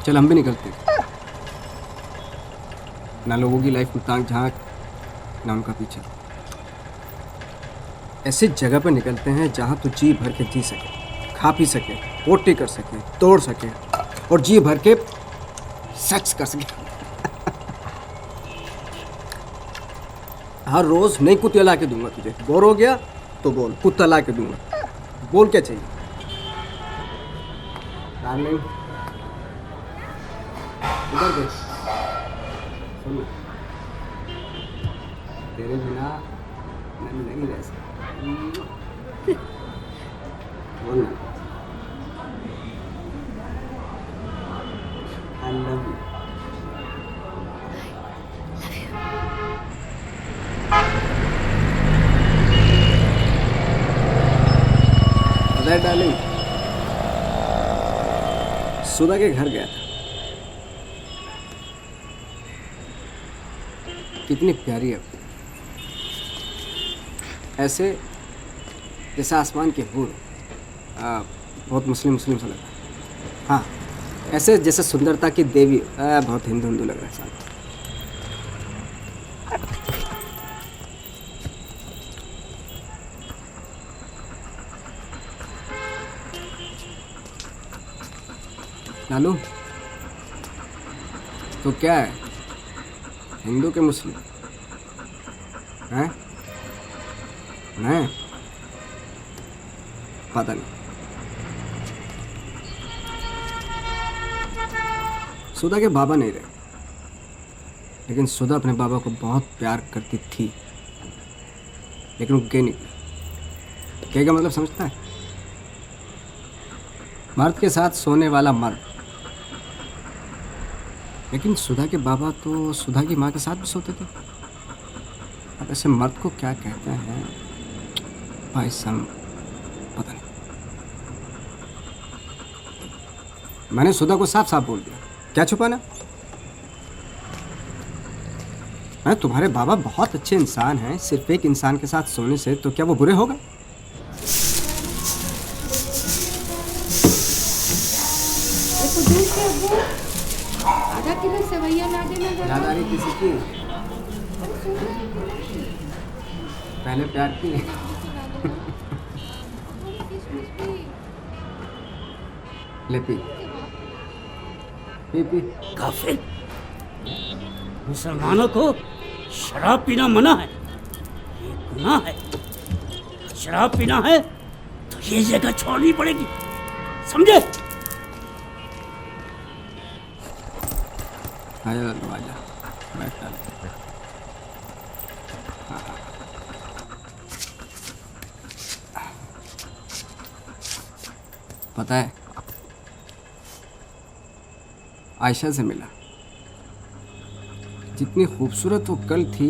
चल हम भी निकलते हैं। ना लोगों की लाइफ में ताक झांक, ना उनका पीछा। ऐसी जगह पर निकलते हैं जहाँ तू जी भर के जी सके, खा पी सके, पोटी कर सके, तोड़ सके और जी भर के सेक्स कर सके। हर रोज नई कुतिया ला के दूंगा तुझे। बोर हो गया तो बोल, कुत्ता ला के दूंगा। बोल क्या चाहिए? डार्लिंग, इधर देख, सुन, तेरे बिना मैं नहीं रह सकता। बोल ना, I love you. डार्लिंग, सुधा के घर गया था। कितनी प्यारी है, ऐसे जैसे आसमान के हूर। बहुत मुस्लिम सा लग रहा है। हाँ, ऐसे जैसे सुंदरता की देवी। बहुत हिंदू लग रहा है साथ। लालू, तो क्या है, हिंदू के मुस्लिम हैं? नहीं, पता नहीं। सुधा के बाबा नहीं रहे, लेकिन सुधा अपने बाबा को बहुत प्यार करती थी, लेकिन वो गे निकला। गे का मतलब समझता है? मर्द के साथ सोने वाला मर्द। लेकिन सुधा के बाबा तो सुधा की माँ के साथ भी सोते थे। अब ऐसे मर्द को क्या कहते हैं भाई साहब, पता नहीं। मैंने सुधा को साफ साफ बोल दिया, क्या छुपाना? हाँ, तुम्हारे बाबा बहुत अच्छे इंसान हैं। सिर्फ एक इंसान के साथ सोने से तो क्या वो बुरे हो गए? आधा किलो सेवैया ला देना जरा। याद आ रही किसी की? पहले प्यार की। ले पी पी पी। काफिर, मुसलमानों को शराब पीना मना है, ये गुनाह है। शराब पीना है तो ये जगह छोड़नी पड़ेगी, समझे? आजा लालू आजा, बैठ डाल। पता है, आयशा से मिला। जितनी खूबसूरत वो कल थी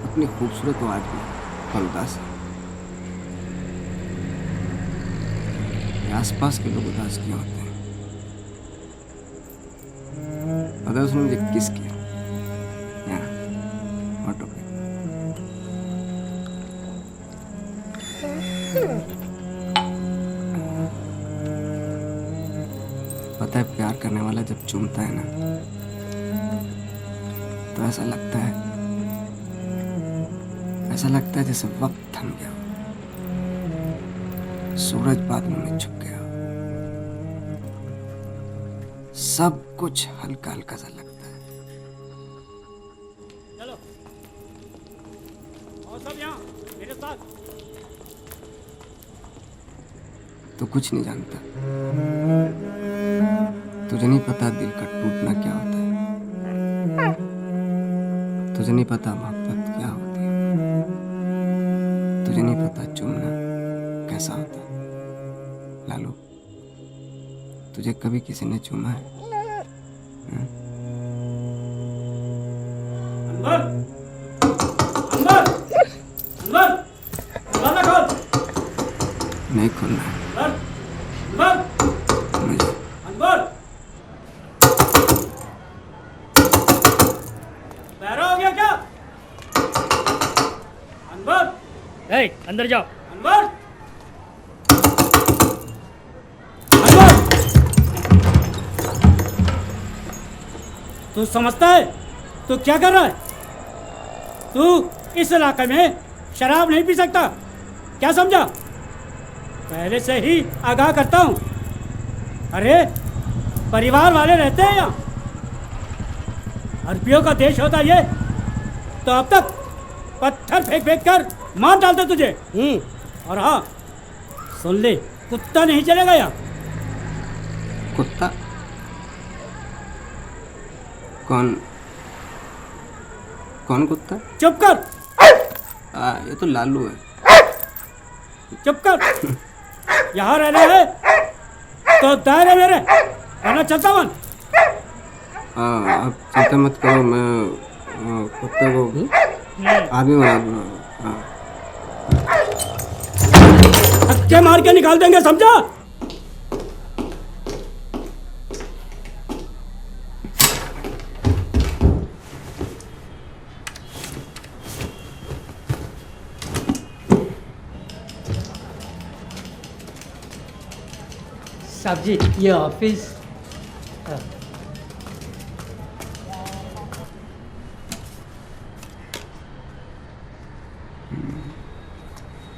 उतनी खूबसूरत वो आज भी, पर उदास है। ये आसपास के लोग उदास क्यों होते हैं? पता है उसने मुझे किस किया? यहाँ ऑटो पे। पता है, प्यार करने वाला जब चूमता है ना तो ऐसा लगता है जैसे वक्त थम गया, सूरज बादलों में छुप गया, सब कुछ हल्का हल्का सा लगता है। चलो और सब यहाँ मेरे साथ। तो कुछ नहीं जानता, तुझे नहीं पता दिल का टूटना क्या होता है, तुझे नहीं पता मोहब्बत क्या होती है, तुझे नहीं पता चूमना कैसा होता है। लालू, तुझे कभी किसी ने चूमा है? अंदर अंदर अंदर, दरवाजा खोल। नहीं खोलना है अंदर मुझे। अंदर बहरा हो गया क्या? अंदर अंदर जाओ। अंदर अंदर। तू समझता है तू क्या कर रहा है? तू इस इलाके में शराब नहीं पी सकता, क्या समझा? पहले से ही आगाह करता हूँ। अरे परिवार वाले रहते हैं यहाँ, अरबियों का देश होता ये तो अब तक पत्थर फेंक फेंक कर मार डालते तुझे। और हाँ सुन ले, कुत्ता नहीं चलेगा यहाँ। कुत्ता? कौन कौन कुत्ता? चुप कर। ये तो लालू है। चुप कर। यहाँ रहना है तो दायरे मेरे, वरना चलता मन। आप चिंता मत करो, मैं कुत्ते को आदमी बना दूंगा। धक्के मार के निकाल देंगे, समझा? साहब जी, ये ऑफिस।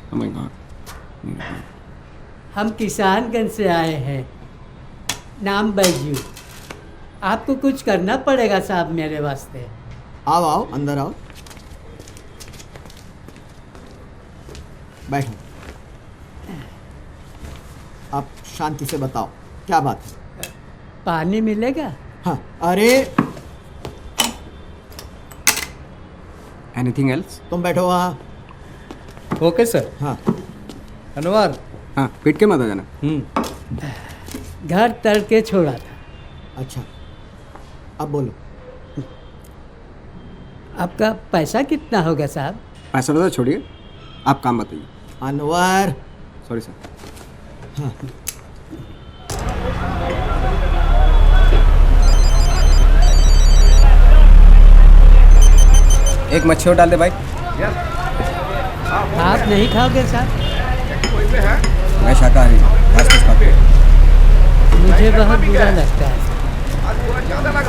Oh my God. हम किसानगंज से आए हैं, नाम बैजू। आपको कुछ करना पड़ेगा साहब मेरे वास्ते। आओ आओ, अंदर आओ, बैठो। आप शांति से बताओ क्या बात है? पानी मिलेगा? हाँ, अरे एनीथिंग एल्स? तुम बैठो वहाँ। Okay sir. हाँ अनवर। हाँ, पीट के मत आ जाना। घर तर के छोड़ा था। अच्छा, अब बोलो। आपका पैसा कितना होगा साहब? पैसा तो छोड़िए, आप काम बताइए। अनवर। Sorry sir. हाँ। एक मच्छी और डाल दे भाई। आप नहीं खाओगे साहब? मैं शाकाहारी हूँ, घास-फूस खाता हूँ। मुझे बहुत बुरा लगता है।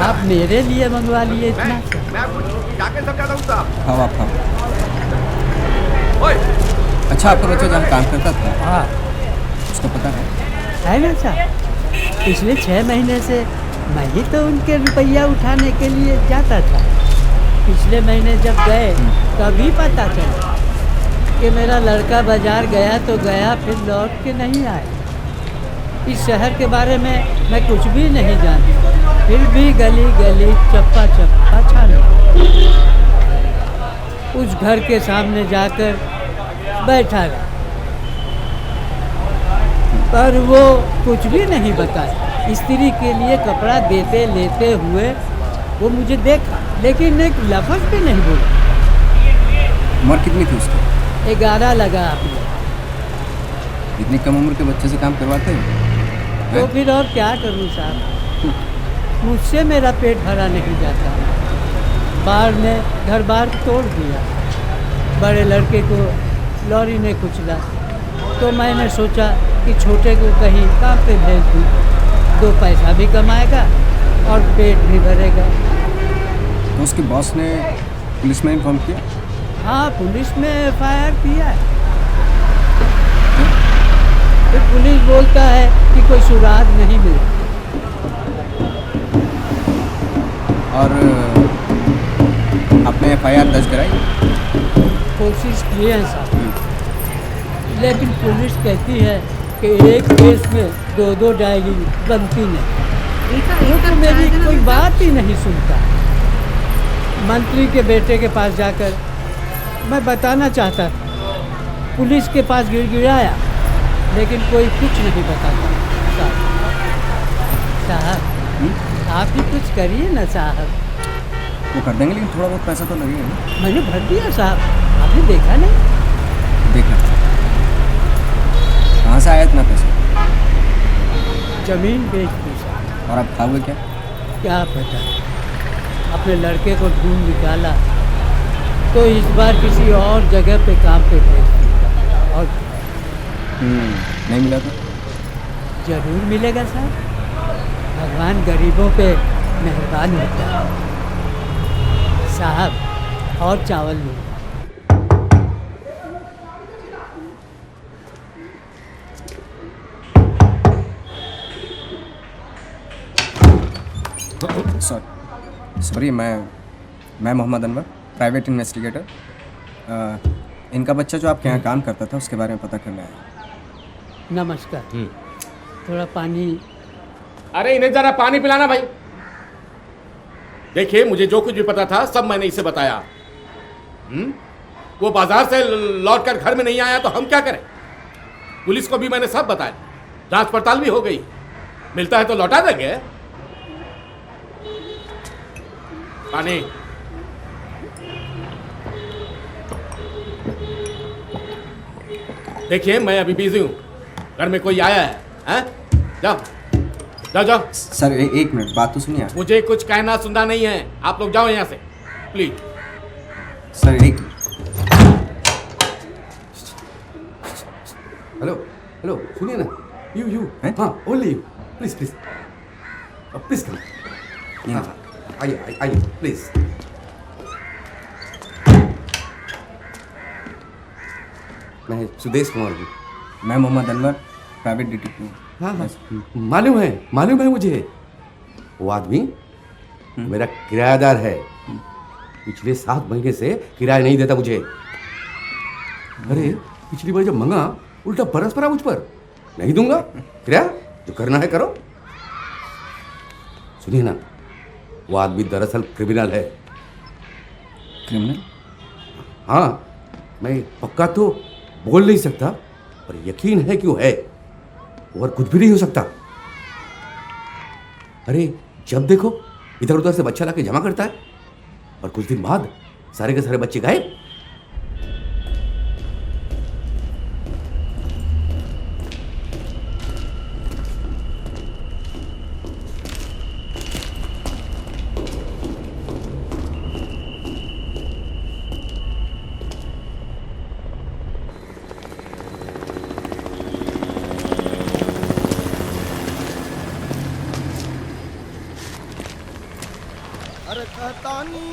आप मेरे लिए मंगवा लिए इतना? खाओ आप खाओ। अच्छा आपका बच्चा जहाँ काम करता था, हाँ उसको पता है? है ना साहब, पिछले 6 महीने से मैं ही तो उनके रुपया उठाने के लिए जाता था। पिछले महीने जब गए तभी पता चला कि मेरा लड़का बाजार गया तो गया, फिर लौट के नहीं आया। इस शहर के बारे में मैं कुछ भी नहीं जानती, फिर भी गली गली चप्पा चप्पा छाना। उस घर के सामने जाकर बैठा रहा, पर वो कुछ भी नहीं बताया। स्त्री के लिए कपड़ा देते लेते हुए वो मुझे देखा, लेकिन एक लफ्ज़ भी नहीं बोला। उम्र कितनी थी उसकी? 11 लगा आपने। इतनी कम उम्र के बच्चे से काम करवाते हैं? तो फिर और क्या करूं साहब, मुझसे मेरा पेट भरा नहीं जाता। बाढ़ ने घर बार तोड़ दिया, बड़े लड़के को लॉरी ने कुचला, तो मैंने सोचा कि छोटे को कहीं काम पे भेज दूँ, 2 पैसा भी कमाएगा और पेट भी भरेगा। तो उसके बॉस ने पुलिस में इन्फॉर्म किया? हाँ, पुलिस में FIR किया है। फिर पुलिस बोलता है कि कोई सुराग नहीं मिला। और आपने FIR दर्ज कराई? कोशिश की है साहब, लेकिन पुलिस कहती है कि एक केस में 2 डायरी बनती नहीं। वो तो मेरी कोई बात ही नहीं सुनता। मंत्री के बेटे के पास जाकर मैं बताना चाहता था, पुलिस के पास गिड़गिड़ाया, लेकिन कोई कुछ नहीं बताता। साहब आप ही कुछ करिए ना साहब। वो कर देंगे, लेकिन थोड़ा बहुत पैसा तो लगेगा ना। मैंने भर दिया साहब, आपने देखा नहीं? देखा। कहाँ से आया इतना पैसा? जमीन बेच दी साहब। और आप खाओगे क्या? क्या पता, अपने लड़के को ढूंढ निकाला तो इस बार किसी और जगह पे काम पे भेज दिया। और नहीं मिला तो? जरूर मिलेगा साहब, भगवान गरीबों पे मेहरबान होता है साहब। और चावल मिलेगा। सॉरी, मैं मोहम्मद अनवर, प्राइवेट इन्वेस्टिगेटर। इनका बच्चा जो आपके यहाँ काम करता था उसके बारे में पता करना है। नमस्कार, थोड़ा पानी। अरे इन्हें जरा पानी पिलाना भाई। देखिए, मुझे जो कुछ भी पता था सब मैंने इसे बताया। वो बाजार से लौटकर घर में नहीं आया तो हम क्या करें? पुलिस को भी मैंने सब बताया, जांच पड़ताल भी हो गई। मिलता है तो लौटा देंगे। पानी। देखिए, मैं अभी बिजी हूं, घर में कोई आया है, हैं? जाओ जाओ जाओ। सर एक मिनट, बात तो सुनिए। मुझे कुछ कहना सुनना नहीं है, आप लोग जाओ यहाँ से प्लीज। सर एक हेलो हेलो, सुनिए ना, यू हाँ, only you, please please please come. हाँ, आइए आइए प्लीज। मैं सुदेश कुमार हूँ। मैं मोहम्मद अनवर, प्राइवेट डिटेक्टिव हूँ। हाँ हाँ, मालूम है मुझे। वो आदमी मेरा किराएदार है, पिछले 7 महीने से किराया नहीं देता मुझे। अरे पिछली बार जब मंगा उल्टा बरस पड़ा मुझ पर, नहीं दूंगा किराया, जो करना है करो। सुनिए ना, वो आदमी दरअसल क्रिमिनल है। क्रिमिनल? हाँ, मैं पक्का तो बोल नहीं सकता, पर यकीन है कि वो है, और कुछ भी नहीं हो सकता। अरे जब देखो इधर उधर से बच्चा लाके जमा करता है, और कुछ दिन बाद सारे के सारे बच्चे गायब। कहतानी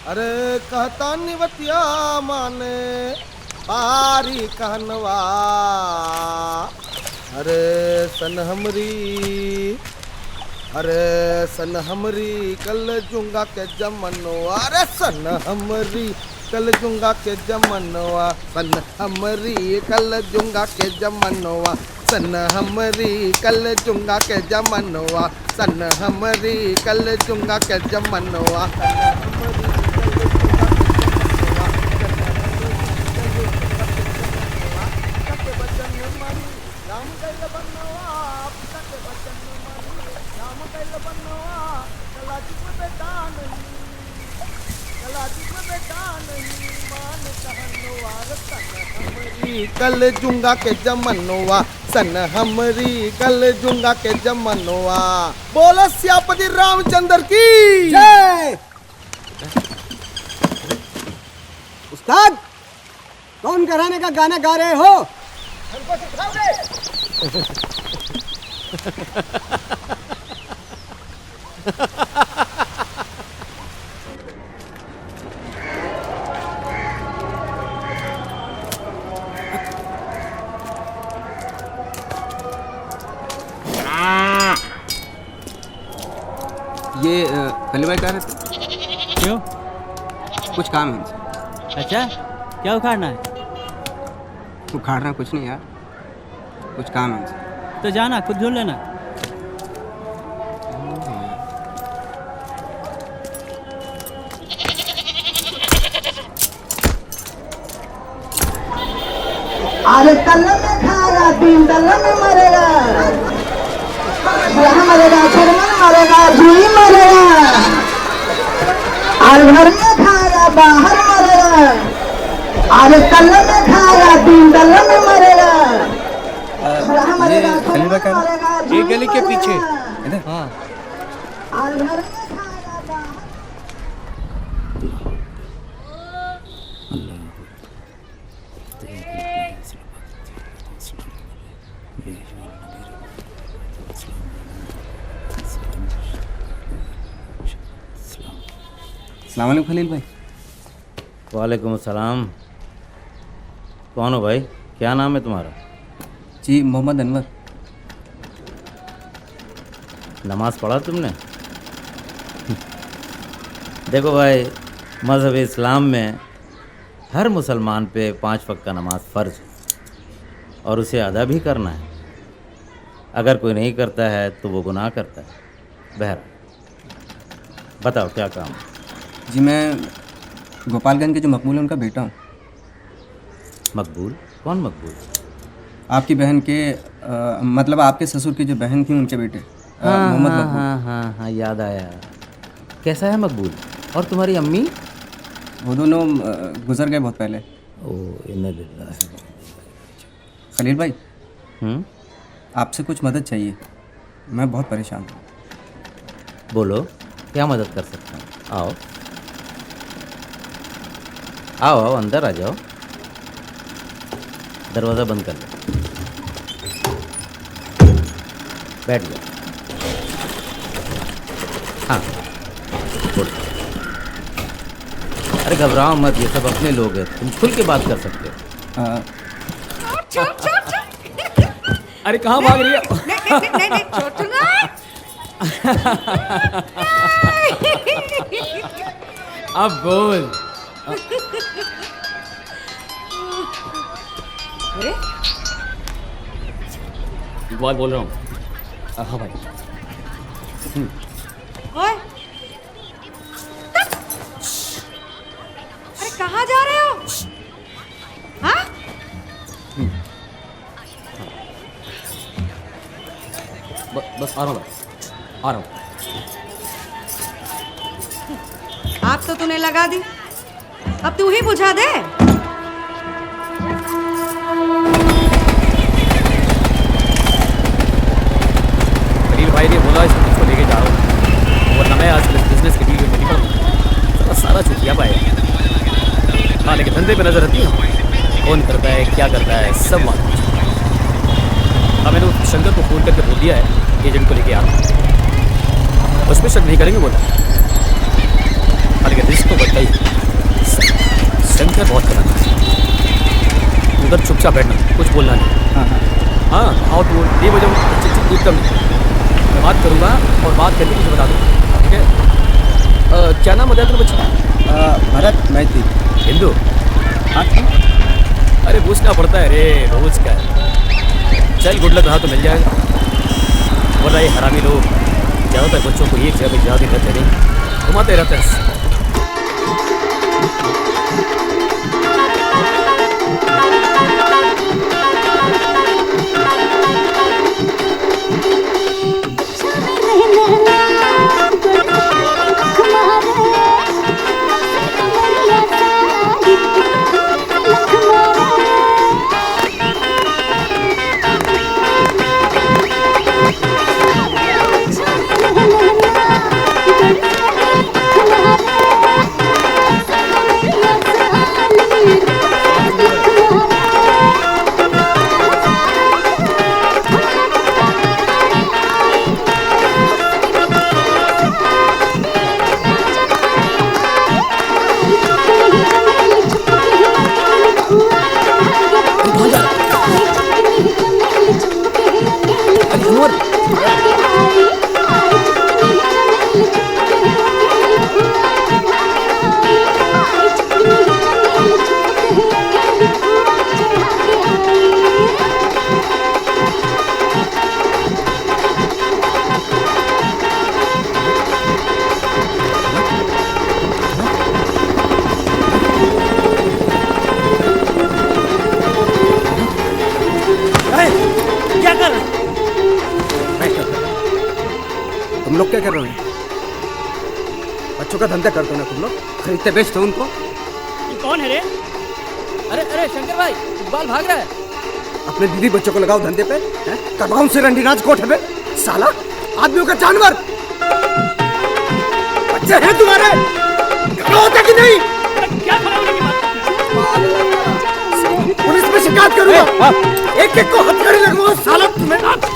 अरे कहतानी बतिया माने बारी कहनवा अरे सन हमरी कल जुंगा के जमनवा अरे सन हमरी कल जुंगा के जमनवा सन हमरी कल जुंगा के जमनवा सन हमरी कल जुंगा के जमनवा सन हमरी कल जुंगा के जमनवा कल जुंगा के जमनवा सन हमरी कल जुंगा के जमनवा बोलो सियापति रामचंद्र की जय। उस्ताद कौन घराने का गाना गा रहे हो? हमको सिखाओगे? ये खली भाई कह रहे थे। क्यों? कुछ काम है उनसे। अच्छा क्या उखाड़ना है? उखाड़ना कुछ नहीं यार, कुछ काम है उनसे। तो जाना खुद ढूंढ लेना। अरे कलम में खाएगा तीन दलम में मरेगा, मरेगा शर्मन मरेगा जुई मरेगा, और घर में खाएगा बाहर मरेगा, अरे कलम में खाएगा तीन दलम में मरेगा। ये गली के पीछे इधर। हाँ और घर में अस्सलाम वालेकुम खलील भाई। वालेकुम अस्सलाम। कौन हो भाई? क्या नाम है तुम्हारा? जी मोहम्मद अनवर। नमाज पढ़ा तुमने? देखो भाई, मज़हब इस्लाम में हर मुसलमान पे 5 वक्त का नमाज फ़र्ज है और उसे अदा भी करना है। अगर कोई नहीं करता है तो वो गुनाह करता है। बहर बताओ क्या काम है? जी मैं गोपालगंज के जो मकबूल है उनका बेटा हूँ। मकबूल? कौन मकबूल? आपकी बहन के मतलब आपके ससुर की जो बहन थी उनके बेटे मोहम्मद मकबूल। हाँ याद आया। कैसा है मकबूल? और तुम्हारी अम्मी? वो दोनों गुजर गए बहुत पहले। ओह इन्ना लिल्लाह। खलील भाई आपसे कुछ मदद चाहिए, मैं बहुत परेशान हूँ। बोलो क्या मदद कर सकता हूँ? आओ आओ आओ अंदर आ जाओ। दरवाज़ा बंद कर लो, बैठ जाओ। हाँ बोलो। अरे घबराओ मत, ये सब अपने लोग हैं, तुम खुल के बात कर सकते हो। अरे कहाँ भाग रही है? अब बोल। अरे इकबाल बोल रहा हूँ। हाँ भाई। ओए, अरे कहाँ जा रहे हो? हाँ? बस आ रहा हूँ, आ रहा हूँ। आग तो तूने लगा दी, अब तू ही बुझा दे। खलील भाई ने बोला इसको तुझको लेके जा रहा हूँ, वरना मैं आज बिजनेस के डील में निकल सारा छुट्टियाँ पाए। हाँ लेकिन धंधे पे नजर रखती है, कौन करता है क्या करता है सब मालूम। हाँ मैंने शंकर को फ़ोन करके बोल दिया है एजेंट को लेके आ रहा हूँ। उसमें शक नहीं करेंगे बोला। हालांकि रिस्क तो बढ़ता ही। शंकर बहुत खतरनाक है। उधर चुपचाप बैठना, कुछ बोलना नहीं। हाँ आओ तो नहीं बजाओ, एकदम मैं बात करूँगा और बात करके मुझे बता दो, ठीक है? क्या नाम बताया तेरे बच्चे? भरत मैती। हिंदू? हाँ। अरे पूछना पड़ता है रे, रोज का है। चल गुड लक रहा तो मिल जाएगा, वरना ये हरामी लोग ज़्यादातर बच्चों को एक जगह पे ज़्यादा रहते नहीं, घुमाते रहते हैं। तुम लोग क्या कर रहे हो? बच्चों का धंधा करते हो ना तुम लोग, खरीदते बेचते हो उनको। ये कौन है रे? अरे अरे शंकर भाई, इकबाल भाग रहा है। अपने दीदी बच्चों को लगाओ धंधे पे, करवाओ उनसे रंडीनाच कोठे पे। साला आदमियों का जानवर। बच्चे हैं तुम्हारे, होता कि नहीं? क्या पुलिस में शिकायत करूंगा, एक एक को हथकड़ी लगवाओ साला तुम्हें।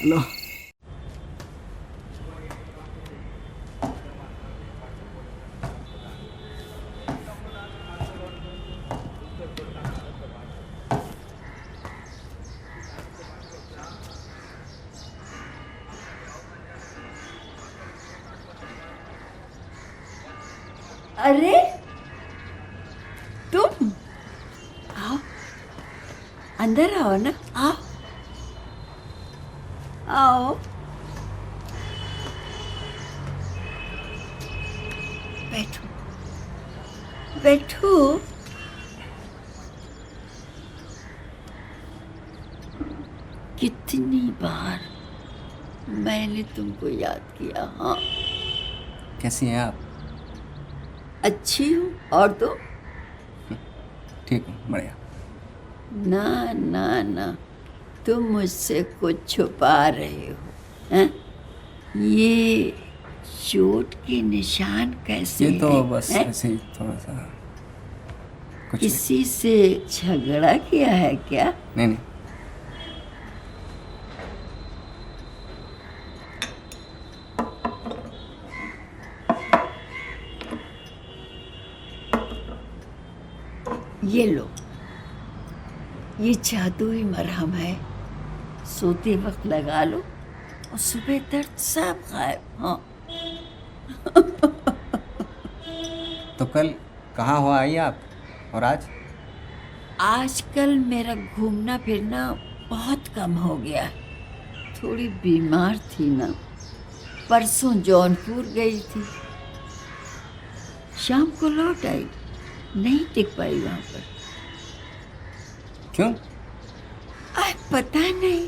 हेलो। अरे तुम आओ, अंदर आओ ना, आओ आओ। बैठो बैठो। कितनी बार मैंने तुमको याद किया। हाँ कैसी हैं आप? अच्छी हूँ, और तो ठीक हूँ, बढ़िया। ना ना ना, तुम मुझसे कुछ छुपा रहे हो, हैं? ये चोट के निशान कैसे ये तो हैं, बस हैं? ऐसे ही थोड़ा सा कुछ किसी से झगड़ा किया है क्या? नहीं नहीं। ये लो, ये जादुई मरहम है, सोते वक्त लगा लो और सुबह दर्द सब गायब। हाँ तो कल कहाँ हो आई आप, और आज? आजकल मेरा घूमना फिरना बहुत कम हो गया, थोड़ी बीमार थी ना, परसों जौनपुर गई थी, शाम को लौट आई, नहीं टिक पाई वहाँ पर। क्यों? पता नहीं,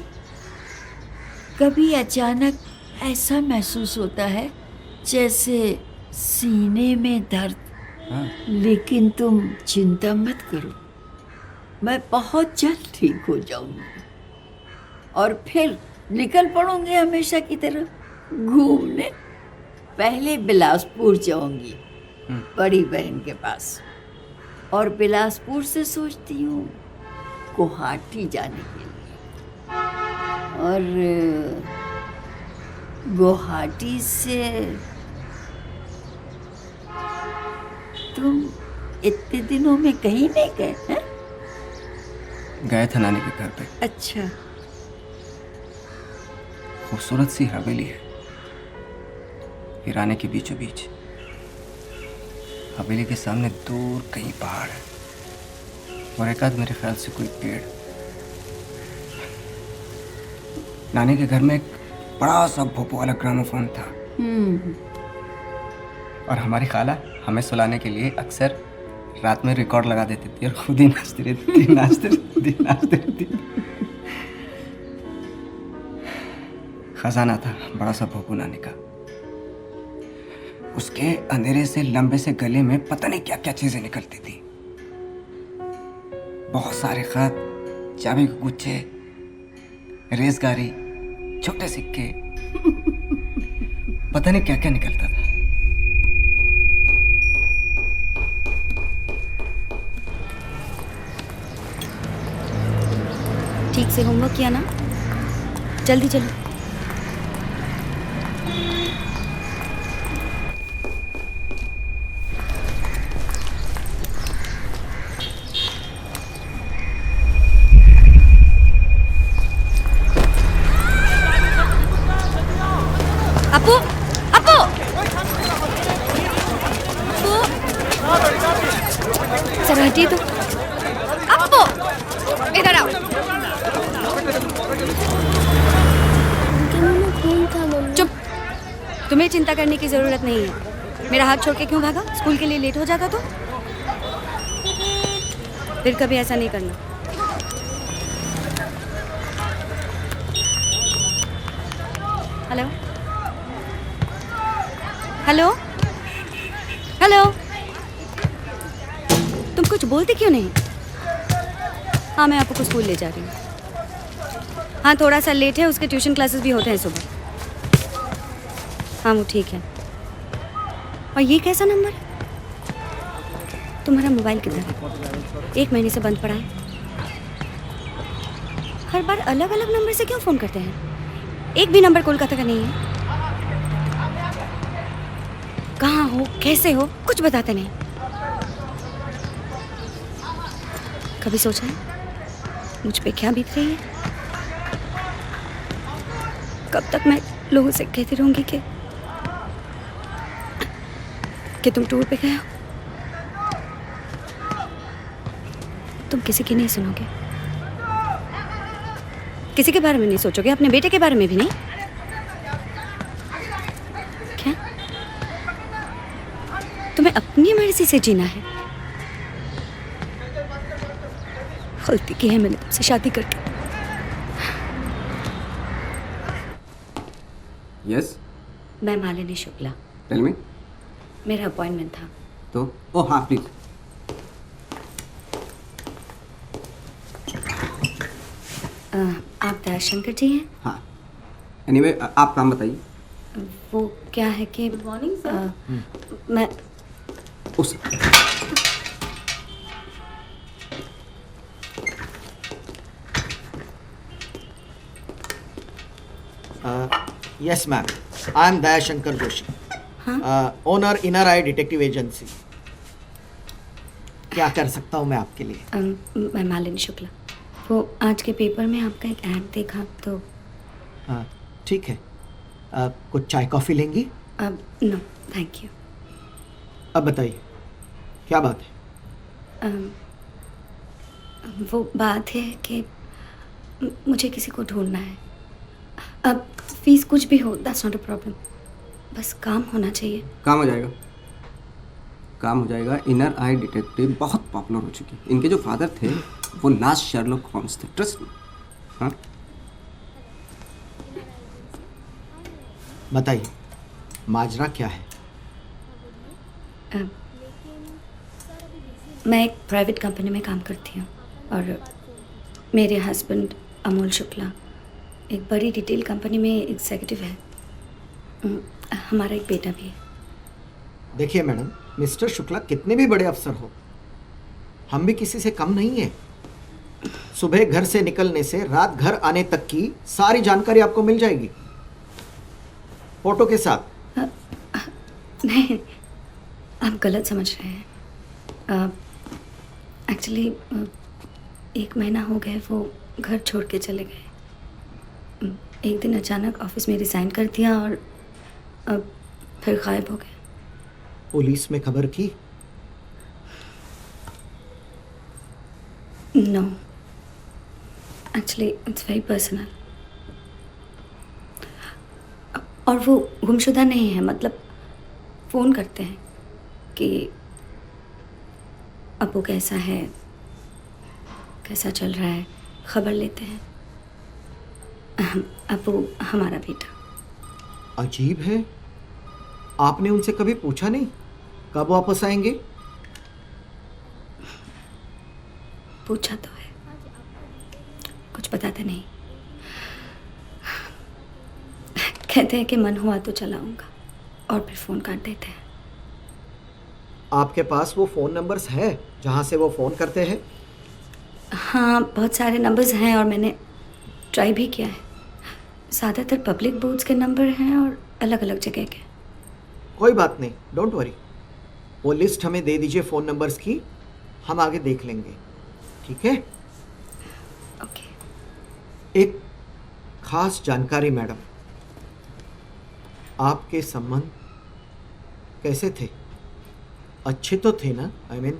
कभी अचानक ऐसा महसूस होता है जैसे सीने में दर्द। लेकिन तुम चिंता मत करो, मैं बहुत जल्द ठीक हो जाऊंगी और फिर निकल पड़ूंगी हमेशा की तरह घूमने। पहले बिलासपुर जाऊंगी बड़ी बहन के पास, और बिलासपुर से सोचती हूँ गुवाहाटी जाने के लिए, और गुवाहाटी से तुम इतने दिनों में कहीं नहीं गए हैं? गए थे नानी के घर पे। अच्छा। खूबसूरत सी हवेली है वीराने के बीचों बीच। हवेली के सामने दूर कहीं पहाड़ है और एक आध मेरे ख्याल से कोई पेड़। नानी के घर में एक बड़ा सा भोपो वाला ग्रामोफोन था और हमारी खाला हमें सुलाने के लिए अक्सर रात में रिकॉर्ड लगा देती थी और खुद ही नाचती रहती थी। खजाना था बड़ा सा भोपू नानी का। उसके अंधेरे से लंबे से गले में पता नहीं क्या क्या चीजें निकलती थी। बहुत सारे खत, चाबी के गुच्छे, रेजगारी, छोटे सिक्के, पता नहीं क्या क्या निकलता था। ठीक से होमवर्क किया ना? जल्दी चलो। अपू, अपू, जरा हटिए तो। अपू, इधर आओ। चुप, तुम्हें चिंता करने की जरूरत नहीं है। मेरा हाथ छोड़ के क्यों भागा? स्कूल के लिए लेट हो जाता तो? फिर कभी ऐसा नहीं करना। हेलो हेलो हेलो, तुम कुछ बोलते क्यों नहीं? हाँ, मैं आपको स्कूल ले जा रही हूँ। हाँ, थोड़ा सा लेट है, उसके ट्यूशन क्लासेस भी होते हैं सुबह। हाँ, वो ठीक है। और ये कैसा नंबर है? तुम्हारा मोबाइल किधर है? 1 महीने से बंद पड़ा है। हर बार अलग अलग नंबर से क्यों फ़ोन करते हैं? एक भी नंबर कोलकाता का नहीं है। कहाँ हो, कैसे हो, कुछ बताते नहीं। कभी सोचा है मुझ पे क्या बीत रही है? कब तक मैं लोगों से कहती रहूंगी कि तुम टूर पे गए हो? तुम किसी की नहीं सुनोगे, किसी के बारे में नहीं सोचोगे, अपने बेटे के बारे में भी नहीं। क्या तुम्हें अपनी मर्जी से जीना है? गलती की है मैंने तुमसे शादी करके। यस, मैं मालिनी शुक्ला। Tell me. मेरा अपॉइंटमेंट था। तो ओह हाँ प्लीज। आप दयाशंकर जी हैं? हाँ, एनीवे आप नाम बताइए। वो क्या है कि गुड मॉर्निंग सर। मैं उस Yes, ma'am. I am Dayashankar Joshi, owner Inner Eye Detective Agency. क्या कर सकता हूँ मैं आपके लिए? मैं मालिनी शुक्ला। वो आज के पेपर में आपका एक ऐड देखा तो। हाँ, ठीक है। कुछ चाय कॉफ़ी लेंगी? No thank you. अब बताइए क्या बात है? वो बात है कि मुझे किसी को ढूंढना है। अब फीस कुछ भी हो, दैट्स नॉट अ प्रॉब्लम, बस काम होना चाहिए। काम हो जाएगा, काम हो जाएगा। इनर आई डिटेक्टिव बहुत पॉपुलर हो चुकी है। इनके जो फादर थे वो लास्ट शर्लॉक होम्स थे, ट्रस्ट मी। हाँ? बताइए, माजरा क्या है? मैं एक प्राइवेट कंपनी में काम करती हूँ और मेरे हस्बैंड अमोल शुक्ला एक बड़ी रिटेल कंपनी में एग्जीक्यूटिव है। हमारा एक बेटा भी है। देखिए मैडम, मिस्टर शुक्ला कितने भी बड़े अफसर हो, हम भी किसी से कम नहीं है। सुबह घर से निकलने से रात घर आने तक की सारी जानकारी आपको मिल जाएगी, फोटो के साथ। नहीं, आप गलत समझ रहे हैं। एक्चुअली 1 महीना हो गया वो घर छोड़ के चले गए। एक दिन अचानक ऑफिस में रिज़ाइन कर दिया और अब फिर गायब हो गए। पुलिस में खबर की? No, actually it's very personal. और वो गुमशुदा नहीं है, मतलब फ़ोन करते हैं कि अबू कैसा है, कैसा चल रहा है, खबर लेते हैं। अबू हमारा बेटा। अजीब है, आपने उनसे कभी पूछा नहीं कब वापस आएंगे? पूछा तो है, कुछ बताते नहीं। कहते हैं कि मन हुआ तो चलाऊंगा और फिर फ़ोन काट देते हैं। आपके पास वो फ़ोन नंबर्स है जहाँ से वो फ़ोन करते हैं? हाँ, बहुत सारे नंबर्स हैं और मैंने ट्राई भी किया है। ज़्यादातर पब्लिक बोर्ड्स के नंबर हैं और अलग अलग जगह के। कोई बात नहीं, डोंट वरी। वो लिस्ट हमें दे दीजिए फ़ोन नंबर्स की, हम आगे देख लेंगे, ठीक है? ओके। एक खास जानकारी मैडम, आपके संबंध कैसे थे? अच्छे तो थे ना? आई मीन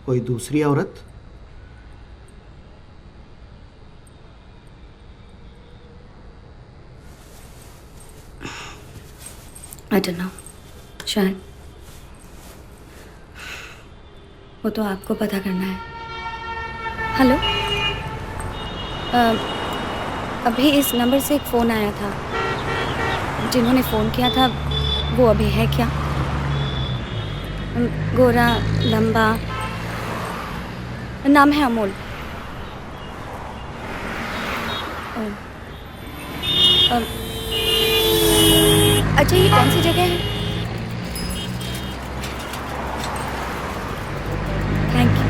कोई दूसरी औरत? आई डोंट नो, शायद। वो तो आपको पता करना है। हेलो, अभी इस नंबर से एक फ़ोन आया था। जिन्होंने फ़ोन किया था वो अभी है क्या? गोरा, लंबा, नाम है अमोल। अच्छा, ये कौन सी जगह है? Thank you.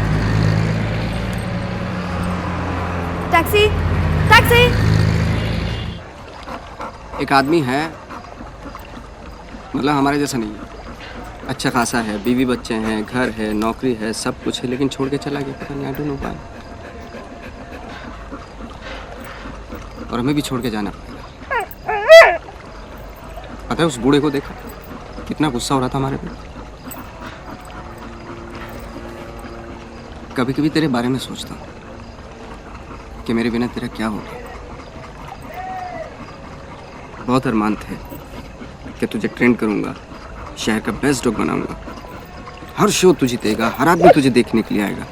Taxi, taxi. एक आदमी है, मतलब हमारे जैसा नहीं है, अच्छा खासा है, बीवी बच्चे हैं, घर है, नौकरी है, सब कुछ है, लेकिन छोड़ के चला गया। पता नहीं, आई डोंट नो व्हाई। और हमें भी छोड़ के जाना पड़ेगा। पता है, उस बूढ़े को देखा कितना गुस्सा हो रहा था हमारे पे। कभी कभी तेरे बारे में सोचता हूँ कि मेरे बिना तेरा क्या होगा। बहुत अरमान थे कि तुझे ट्रेंड करूंगा, शहर का बेस्ट डॉग बनाऊंगा, हर शो तुझे देगा, हर आदमी तुझे देखने के लिए आएगा।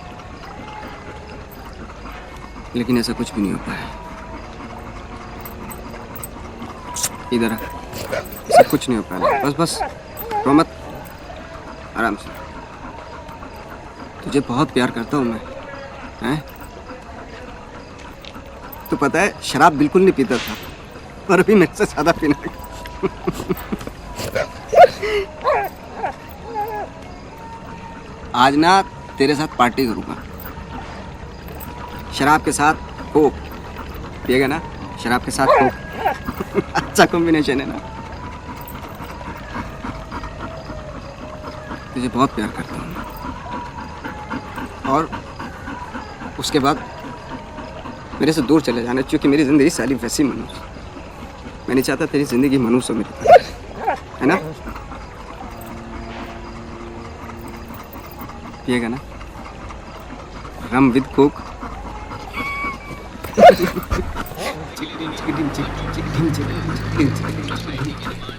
लेकिन ऐसा कुछ भी नहीं हो पाया। इधर आ, ऐसा कुछ नहीं हो पाया। बस बस रो मत, आराम से। तुझे बहुत प्यार करता हूँ मैं, हैं? तो पता है, शराब बिल्कुल नहीं पीता था, पर अभी मेरे से ज़्यादा पीना है। आज ना तेरे साथ पार्टी करूँगा, शराब के साथ कोक पिएगा ना? शराब के साथ कोक अच्छा कॉम्बिनेशन है ना? तुझे बहुत प्यार करता हूँ मैं। और उसके बाद मेरे से दूर चले जाना, क्योंकि मेरी ज़िंदगी सारी वैसी मनुष्य। मैं नहीं चाहता तेरी ज़िंदगी मनुष्य हो मेरी, है ना? पिएगा ना रम विद कोक?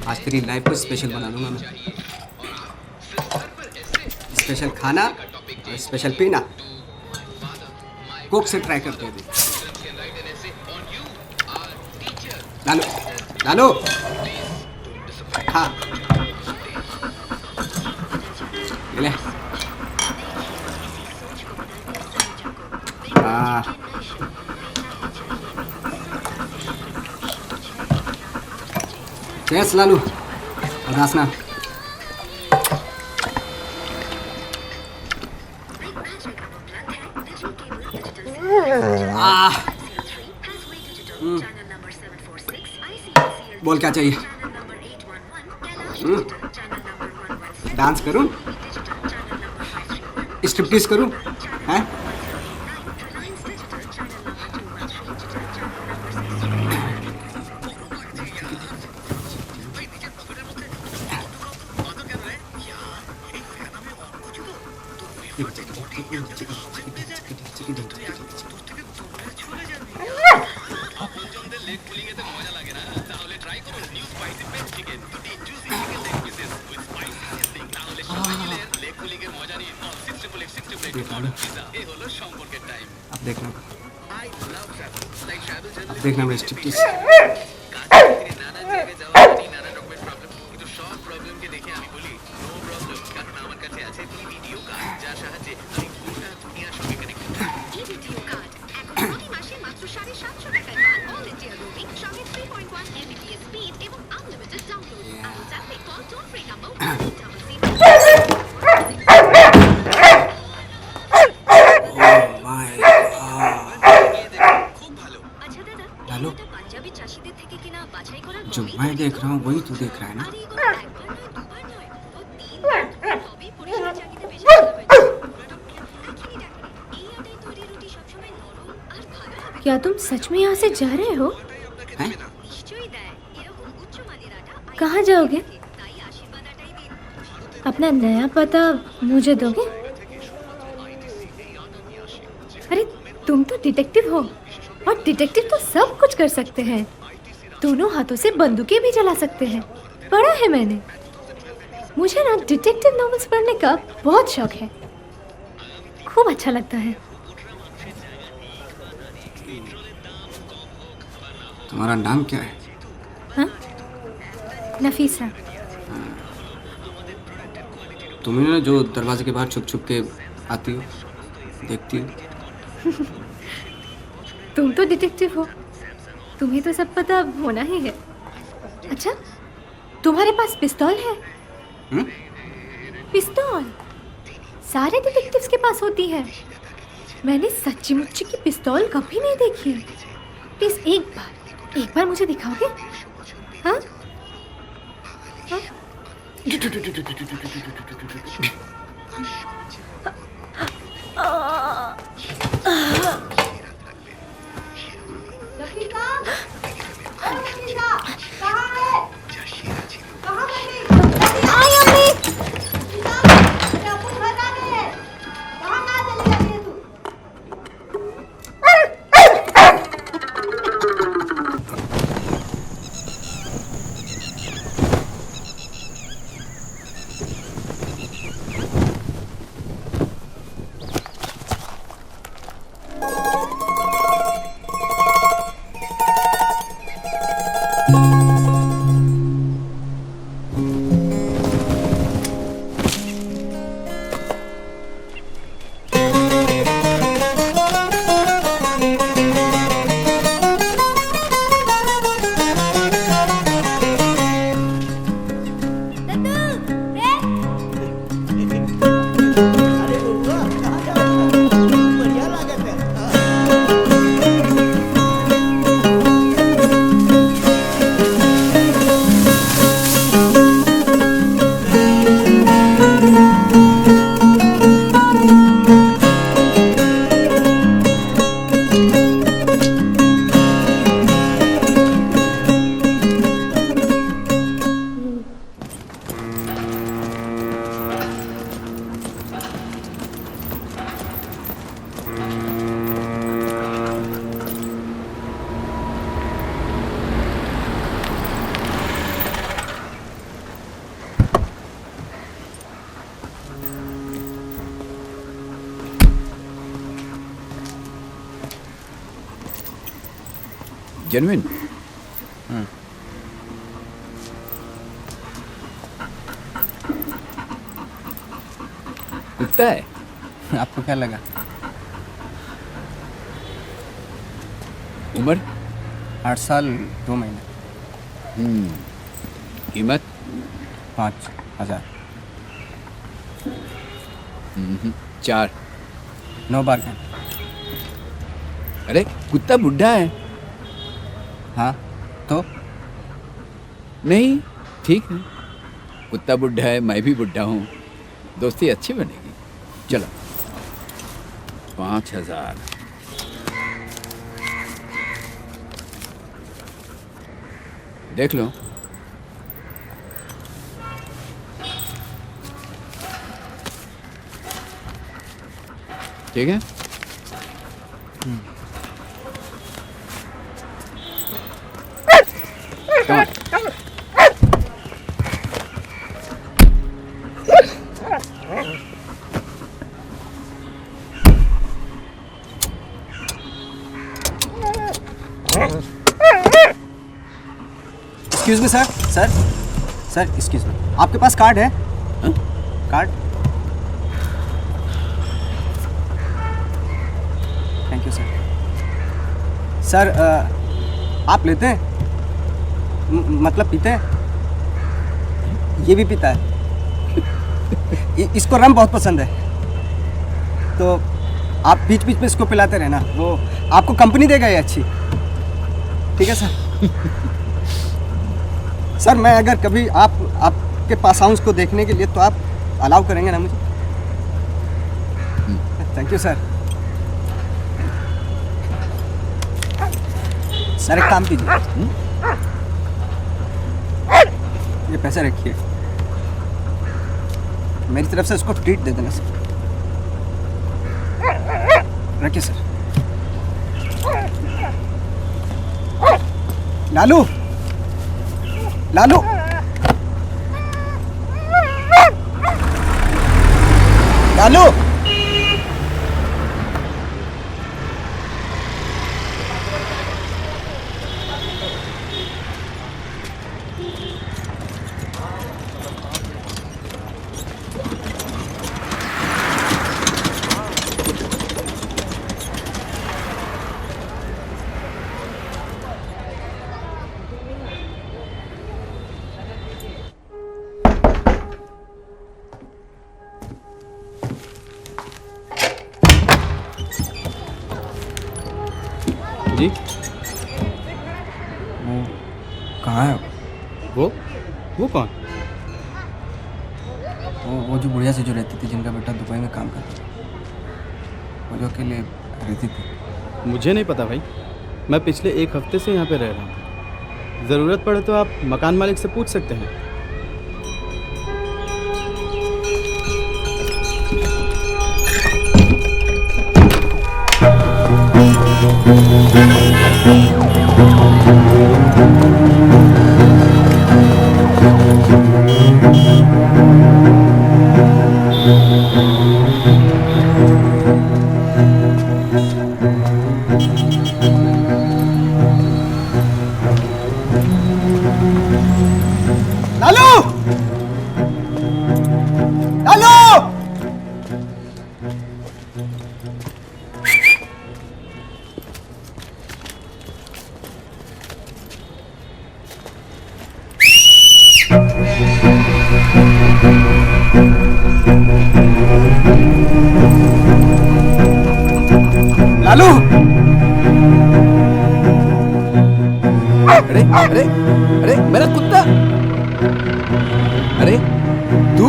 आज तेरी लाइफ को स्पेशल बना दूंगा मैं। स्पेशल खाना और स्पेशल पीना, कोक से ट्राई करते हैं अभी। लालू लालू, हाँ ये ले। चेस लालू, अदासना। बोल क्या चाहिए? डांस करूं? स्ट्रिप्टीज करूं? हैं? अब देखना, अब देखना मेरी स्ट्रिप्टीज। लालू, जो मैं देख रहा हूँ वही तू देख रहा है ना? क्या तुम सच में यहाँ से जा रहे हो? हैं? कहाँ जाओगे? अपना नया पता मुझे दोगे? अरे तुम तो डिटेक्टिव हो, और डिटेक्टिव तो सब कुछ कर सकते हैं। दोनों हाथों से बंदूकें भी चला सकते हैं। पढ़ा है मैंने। मुझे ना डिटेक्टिव नॉवेल्स पढ़ने का बहुत शौक है, खूब अच्छा लगता है। तुम्हारा नाम क्या है? हाँ? नफीसा। तुम्हें ना जो दरवाजे के बाहर छुप छुप के आती हो, देखती हो। तुम तो डिटेक्टिव हो, तुम्हें तो सब पता होना ही है। अच्छा, तुम्हारे पास पिस्तौल है? पिस्तौल सारे डिटेक्टिव्स के पास होती है। मैंने सच्ची मुच्ची की पिस्तौल कभी नहीं देखी। प्लीज एक बार मुझे दिखाओगे? हाँ? हाँ? जेन्युइन। कुत्ता है? आपको क्या लगा? उम्र? 8 साल 2 महीने। कीमत? 5,000। 4। 9 बार का। अरे कुत्ता बुढ़ा है। हाँ तो? नहीं, ठीक है। कुत्ता बुढ़ा है, मैं भी बुढ़ा हूँ, दोस्ती अच्छी बनेगी। चलो 5,000। देख लो। ठीक है? Come on. Excuse me sir. Sir excuse me, आपके पास कार्ड है? Card? Thank you sir. Sir आप लेते हैं? मतलब पीते हैं? ये भी पीता है। इसको रम बहुत पसंद है, तो आप बीच बीच में इसको पिलाते रहना, वो आपको कंपनी देगा ये अच्छी। ठीक है सर। सर मैं अगर कभी आपके पास आऊँ उसको देखने के लिए, तो आप अलाउ करेंगे ना मुझे? Thank you sir. सर एक काम कीजिए, ये पैसे रखिए, मेरी तरफ से उसको ट्रीट दे देना सर। रखिए सर। लालू, लालू, लालू। जी वो कहाँ है? वो कौन? वो जो बुढ़िया से जो रहती थी, जिनका बेटा दुबई में काम करता था, वो जो अकेले रहती थी। मुझे नहीं पता भाई, मैं पिछले 1 हफ्ते से यहाँ पे रह रहा हूँ। ज़रूरत पड़े तो आप मकान मालिक से पूछ सकते हैं। लालू, लालू। लालू। अरे अरे अरे मेरा कुत्ता। अरे तू।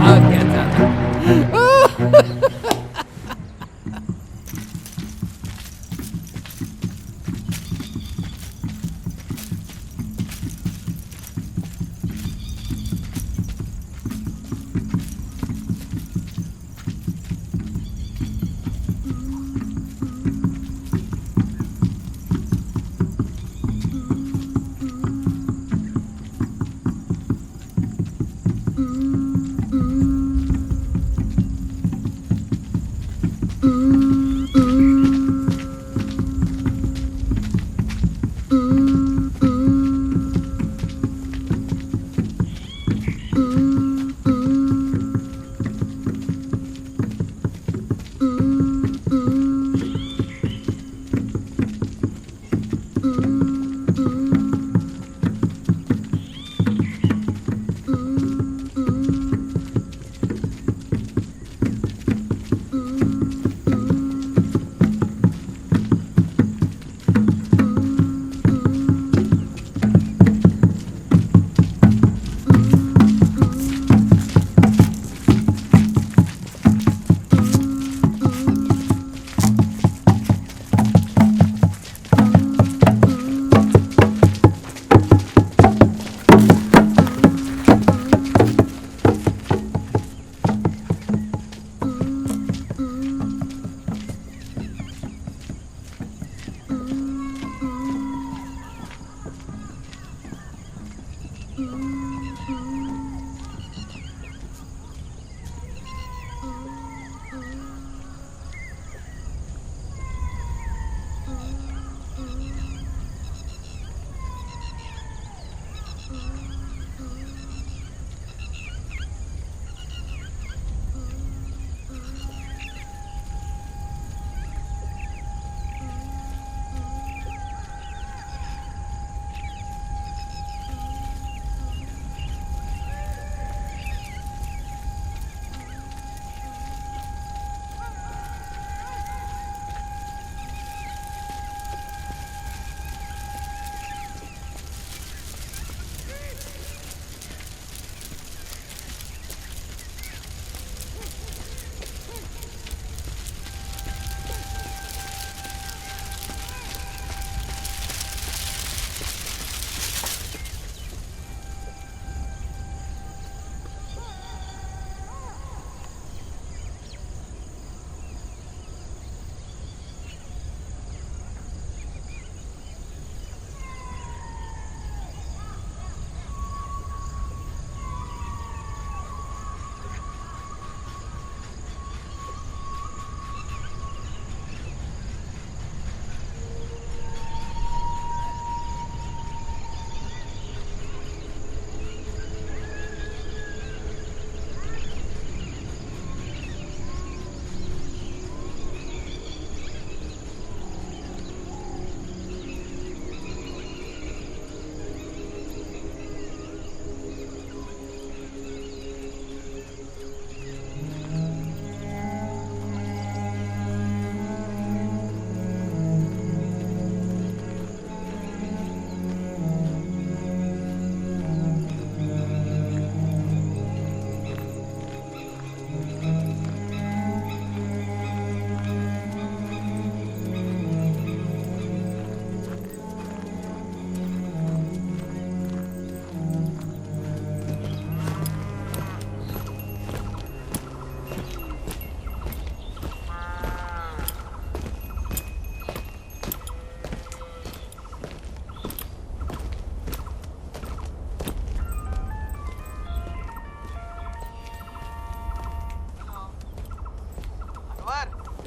भाग गया था।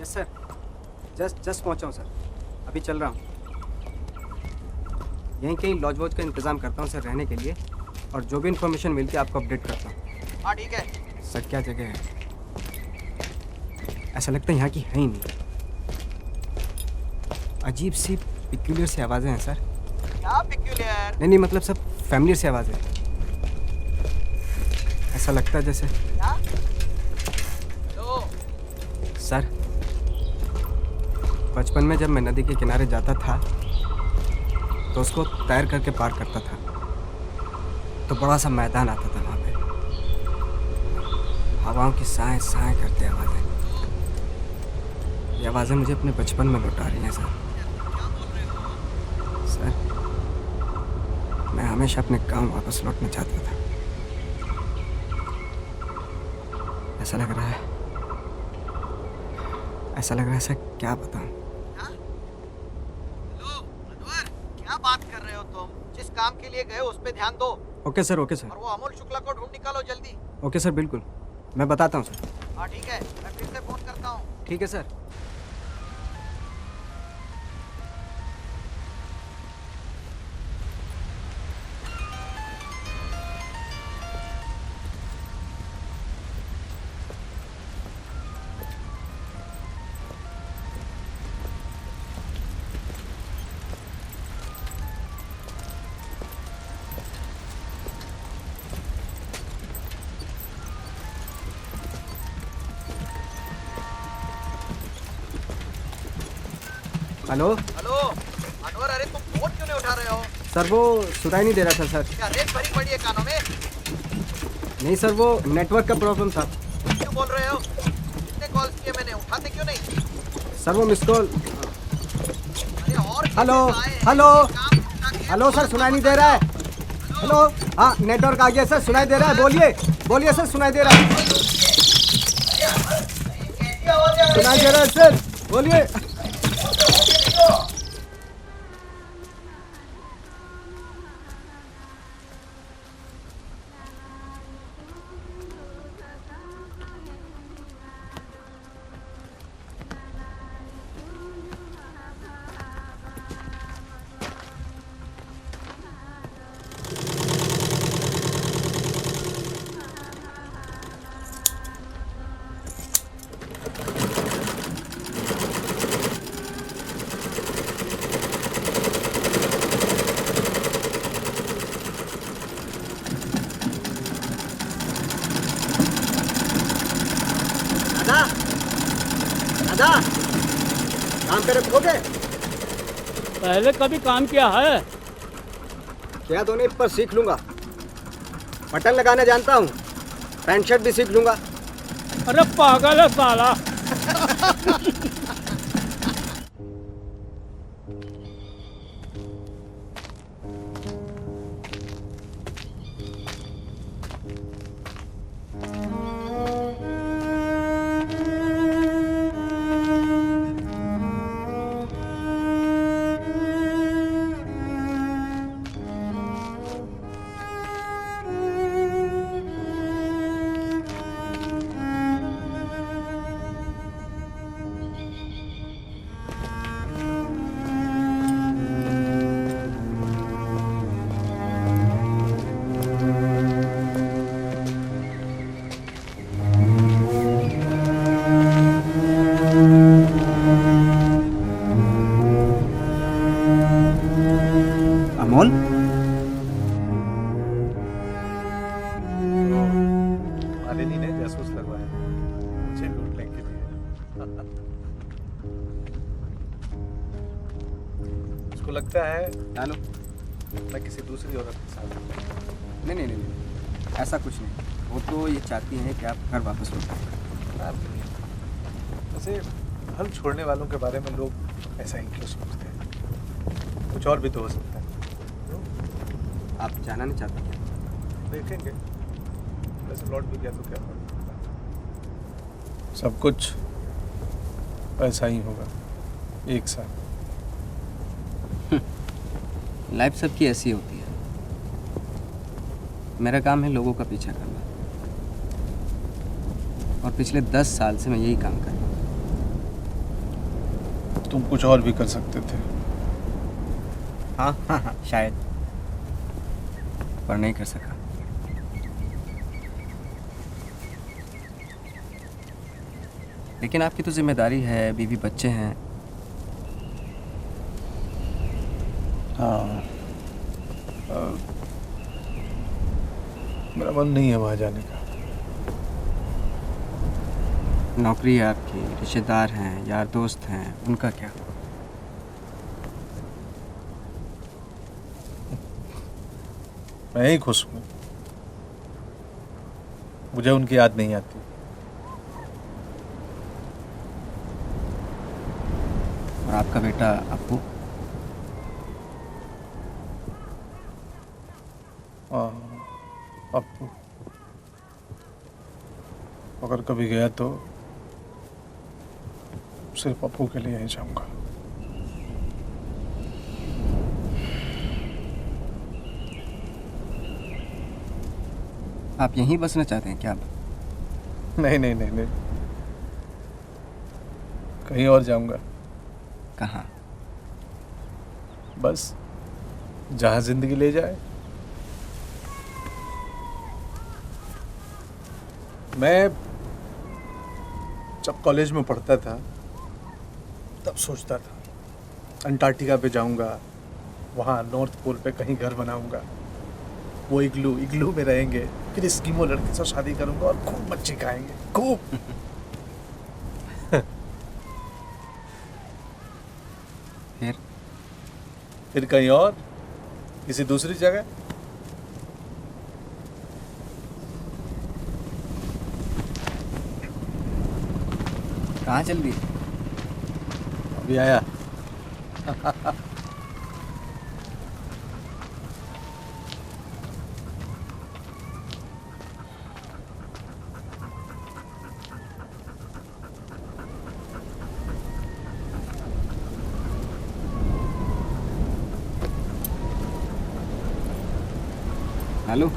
यस सर, जस्ट पहुंचा हूँ सर, अभी चल रहा हूँ। यहीं कहीं लॉज वॉज का इंतज़ाम करता हूँ सर रहने के लिए, और जो भी इन्फॉर्मेशन मिलती है आपको अपडेट करता हूँ। हाँ ठीक है सर क्या जगह है, ऐसा लगता है यहाँ की है ही नहीं। अजीब सी पिक्यूलियर सी आवाज़ें हैं सर। क्या पिक्यूलियर? नहीं मतलब सब फैमिलियर सी आवाज़ें, ऐसा लगता है जैसे। क्या? सर बचपन में जब मैं नदी के किनारे जाता था तो उसको तैर करके पार करता था, तो बड़ा सा मैदान आता था वहाँ पे, हवाओं की साएं साएं करते आवाज़ें। ये आवाज़ें मुझे अपने बचपन में लौटा रही हैं सर। मैं हमेशा अपने गांव वापस लौटना चाहता था। ऐसा लग रहा है सर, क्या बताऊं। क्या बात कर रहे हो तुम? जिस काम के लिए गए उस पे ध्यान दो। Okay sir, okay sir. और वो अमोल शुक्ला को ढूंढ निकालो जल्दी। ओके सर, बिल्कुल, मैं बताता हूँ सर। हाँ ठीक है, मैं फिर से फोन करता हूँ। ठीक है सर। हेलो हेलो अनवर, अरे तुम फोन क्यों नहीं उठा रहे हो? सर, वो सुनाई नहीं दे रहा था सर। क्या रेत भरी पड़ी है कानों में? नहीं सर, वो नेटवर्क का प्रॉब्लम था। क्यों बोल रहे हो? कितने कॉल्स किए मैंने, उठाते क्यों नहीं? सर वो miss call. Hello hello hello sir, सुनाई नहीं दे रहा है। हेलो, हाँ नेटवर्क आ गया सर, सुनाई दे रहा है। बोलिए बोलिए सर, सुनाई दे रहा है। सुनाई दे रहा है सर, बोलिए। दादा, काम पे रखोगे? पहले कभी काम किया है? क्या तो नहीं, पर सीख लूंगा। बटन लगाने जानता हूँ, पैंट शर्ट भी सीख लूंगा। अरे पागल है साला। अमोल, मालिनी ने जासूस लगवाया मुझे लूटने के लिए। उसको लगता है नानू, मैं किसी दूसरी औरत के साथ हूं। नहीं, ऐसा कुछ नहीं। वो तो ये चाहती हैं कि आप घर वापस लौटें। वैसे हल छोड़ने वालों के बारे में लोग ऐसा ही क्यों सोचते हैं? कुछ और भी तो हो सकता है। आप जाना नहीं चाहते क्या? देखेंगे, वैसे लौट भी गया तो क्या फर्क पड़ता है? सब कुछ ऐसा ही होगा एक साथ। लाइफ सबकी ऐसी होती है। मेरा काम है लोगों का पीछा करना, और पिछले 10 साल से मैं यही काम कर रहा हूँ। तुम कुछ और भी कर सकते थे। हाँ हाँ हाँ शायद, पर नहीं कर सका। लेकिन आपकी तो जिम्मेदारी है, बीवी बच्चे हैं। हाँ, मेरा मन नहीं है वहाँ जाने का। नौकरी है आपकी, रिश्तेदार हैं, यार दोस्त हैं, उनका क्या? मैं ही खुश हूँ, मुझे उनकी याद नहीं आती। और आपका बेटा अप्पू? अप्पू अगर कभी गया तो सिर्फ अप्पू के लिए ही जाऊंगा। आप यहीं बसना चाहते हैं क्या? नहीं नहीं नहीं नहीं, कहीं और जाऊंगा। कहाँ? बस जहाँ जिंदगी ले जाए। मैं जब कॉलेज में पढ़ता था तब सोचता था अंटार्कटिका पे जाऊंगा, वहाँ नॉर्थ पोल पे कहीं घर बनाऊंगा, वो इग्लू में रहेंगे, फिर एस्किमो लड़की से शादी करूंगा और खूब बच्चे खाएंगे, खूब। फिर कहीं और, किसी दूसरी जगह। कहाँ चल दी? अभी आया। हेलो,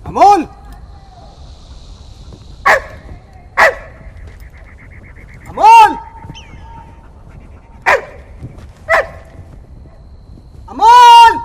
अमोल, अमोल, अमोल।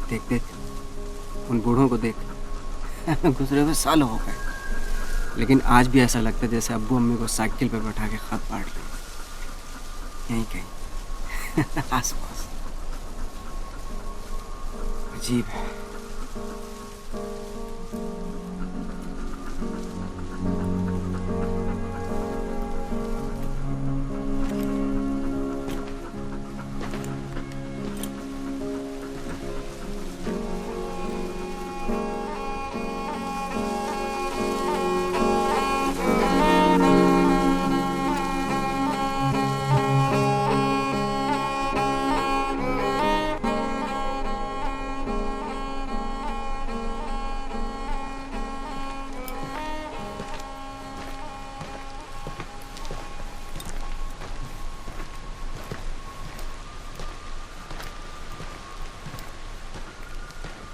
देख देख, उन बूढ़ों को देख। गुजरे हुए साल हो गए, लेकिन आज भी ऐसा लगता है जैसे अब्बू अम्मी को साइकिल पर बैठा के खत बांट रहे। यहीं कहीं आसपास। अजीब है।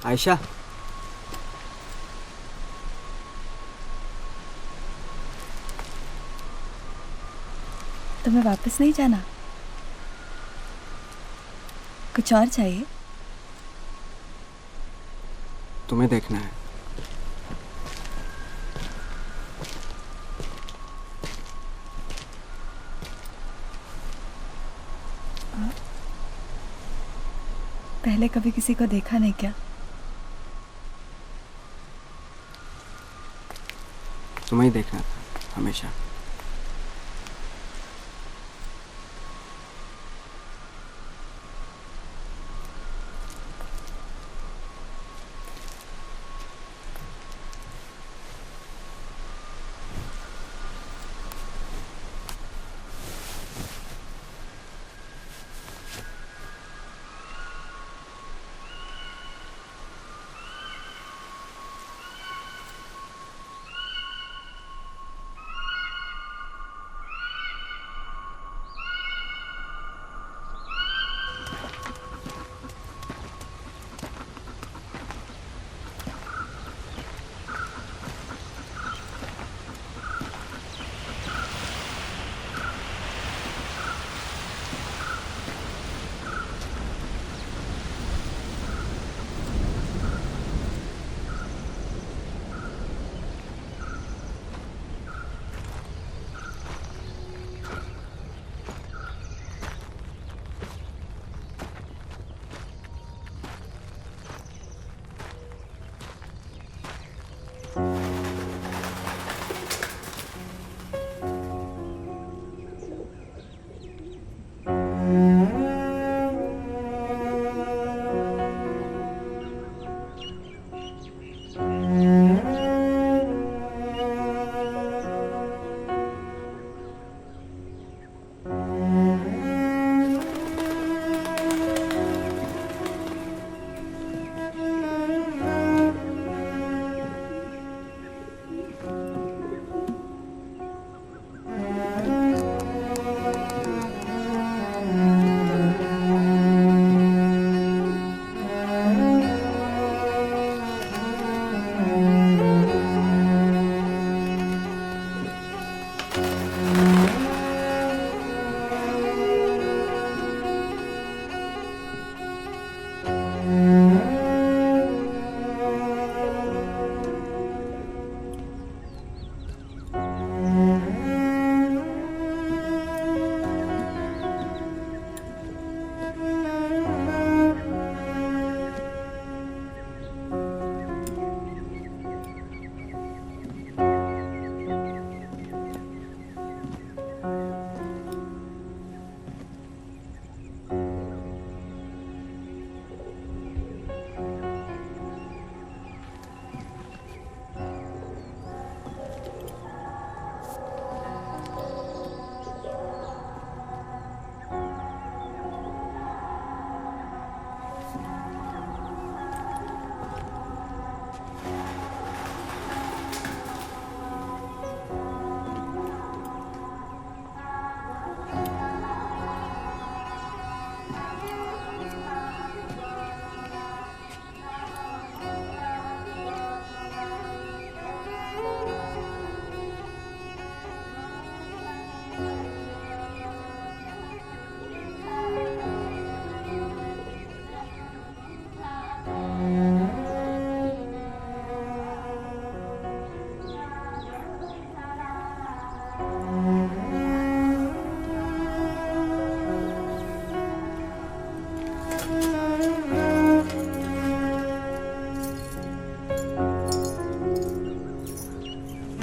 आयशा, तुम्हें वापस नहीं जाना? कुछ और चाहिए? तुम्हें देखना है। पहले कभी किसी को देखा नहीं क्या? तुम्हें ही देखना था हमेशा।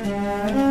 हैं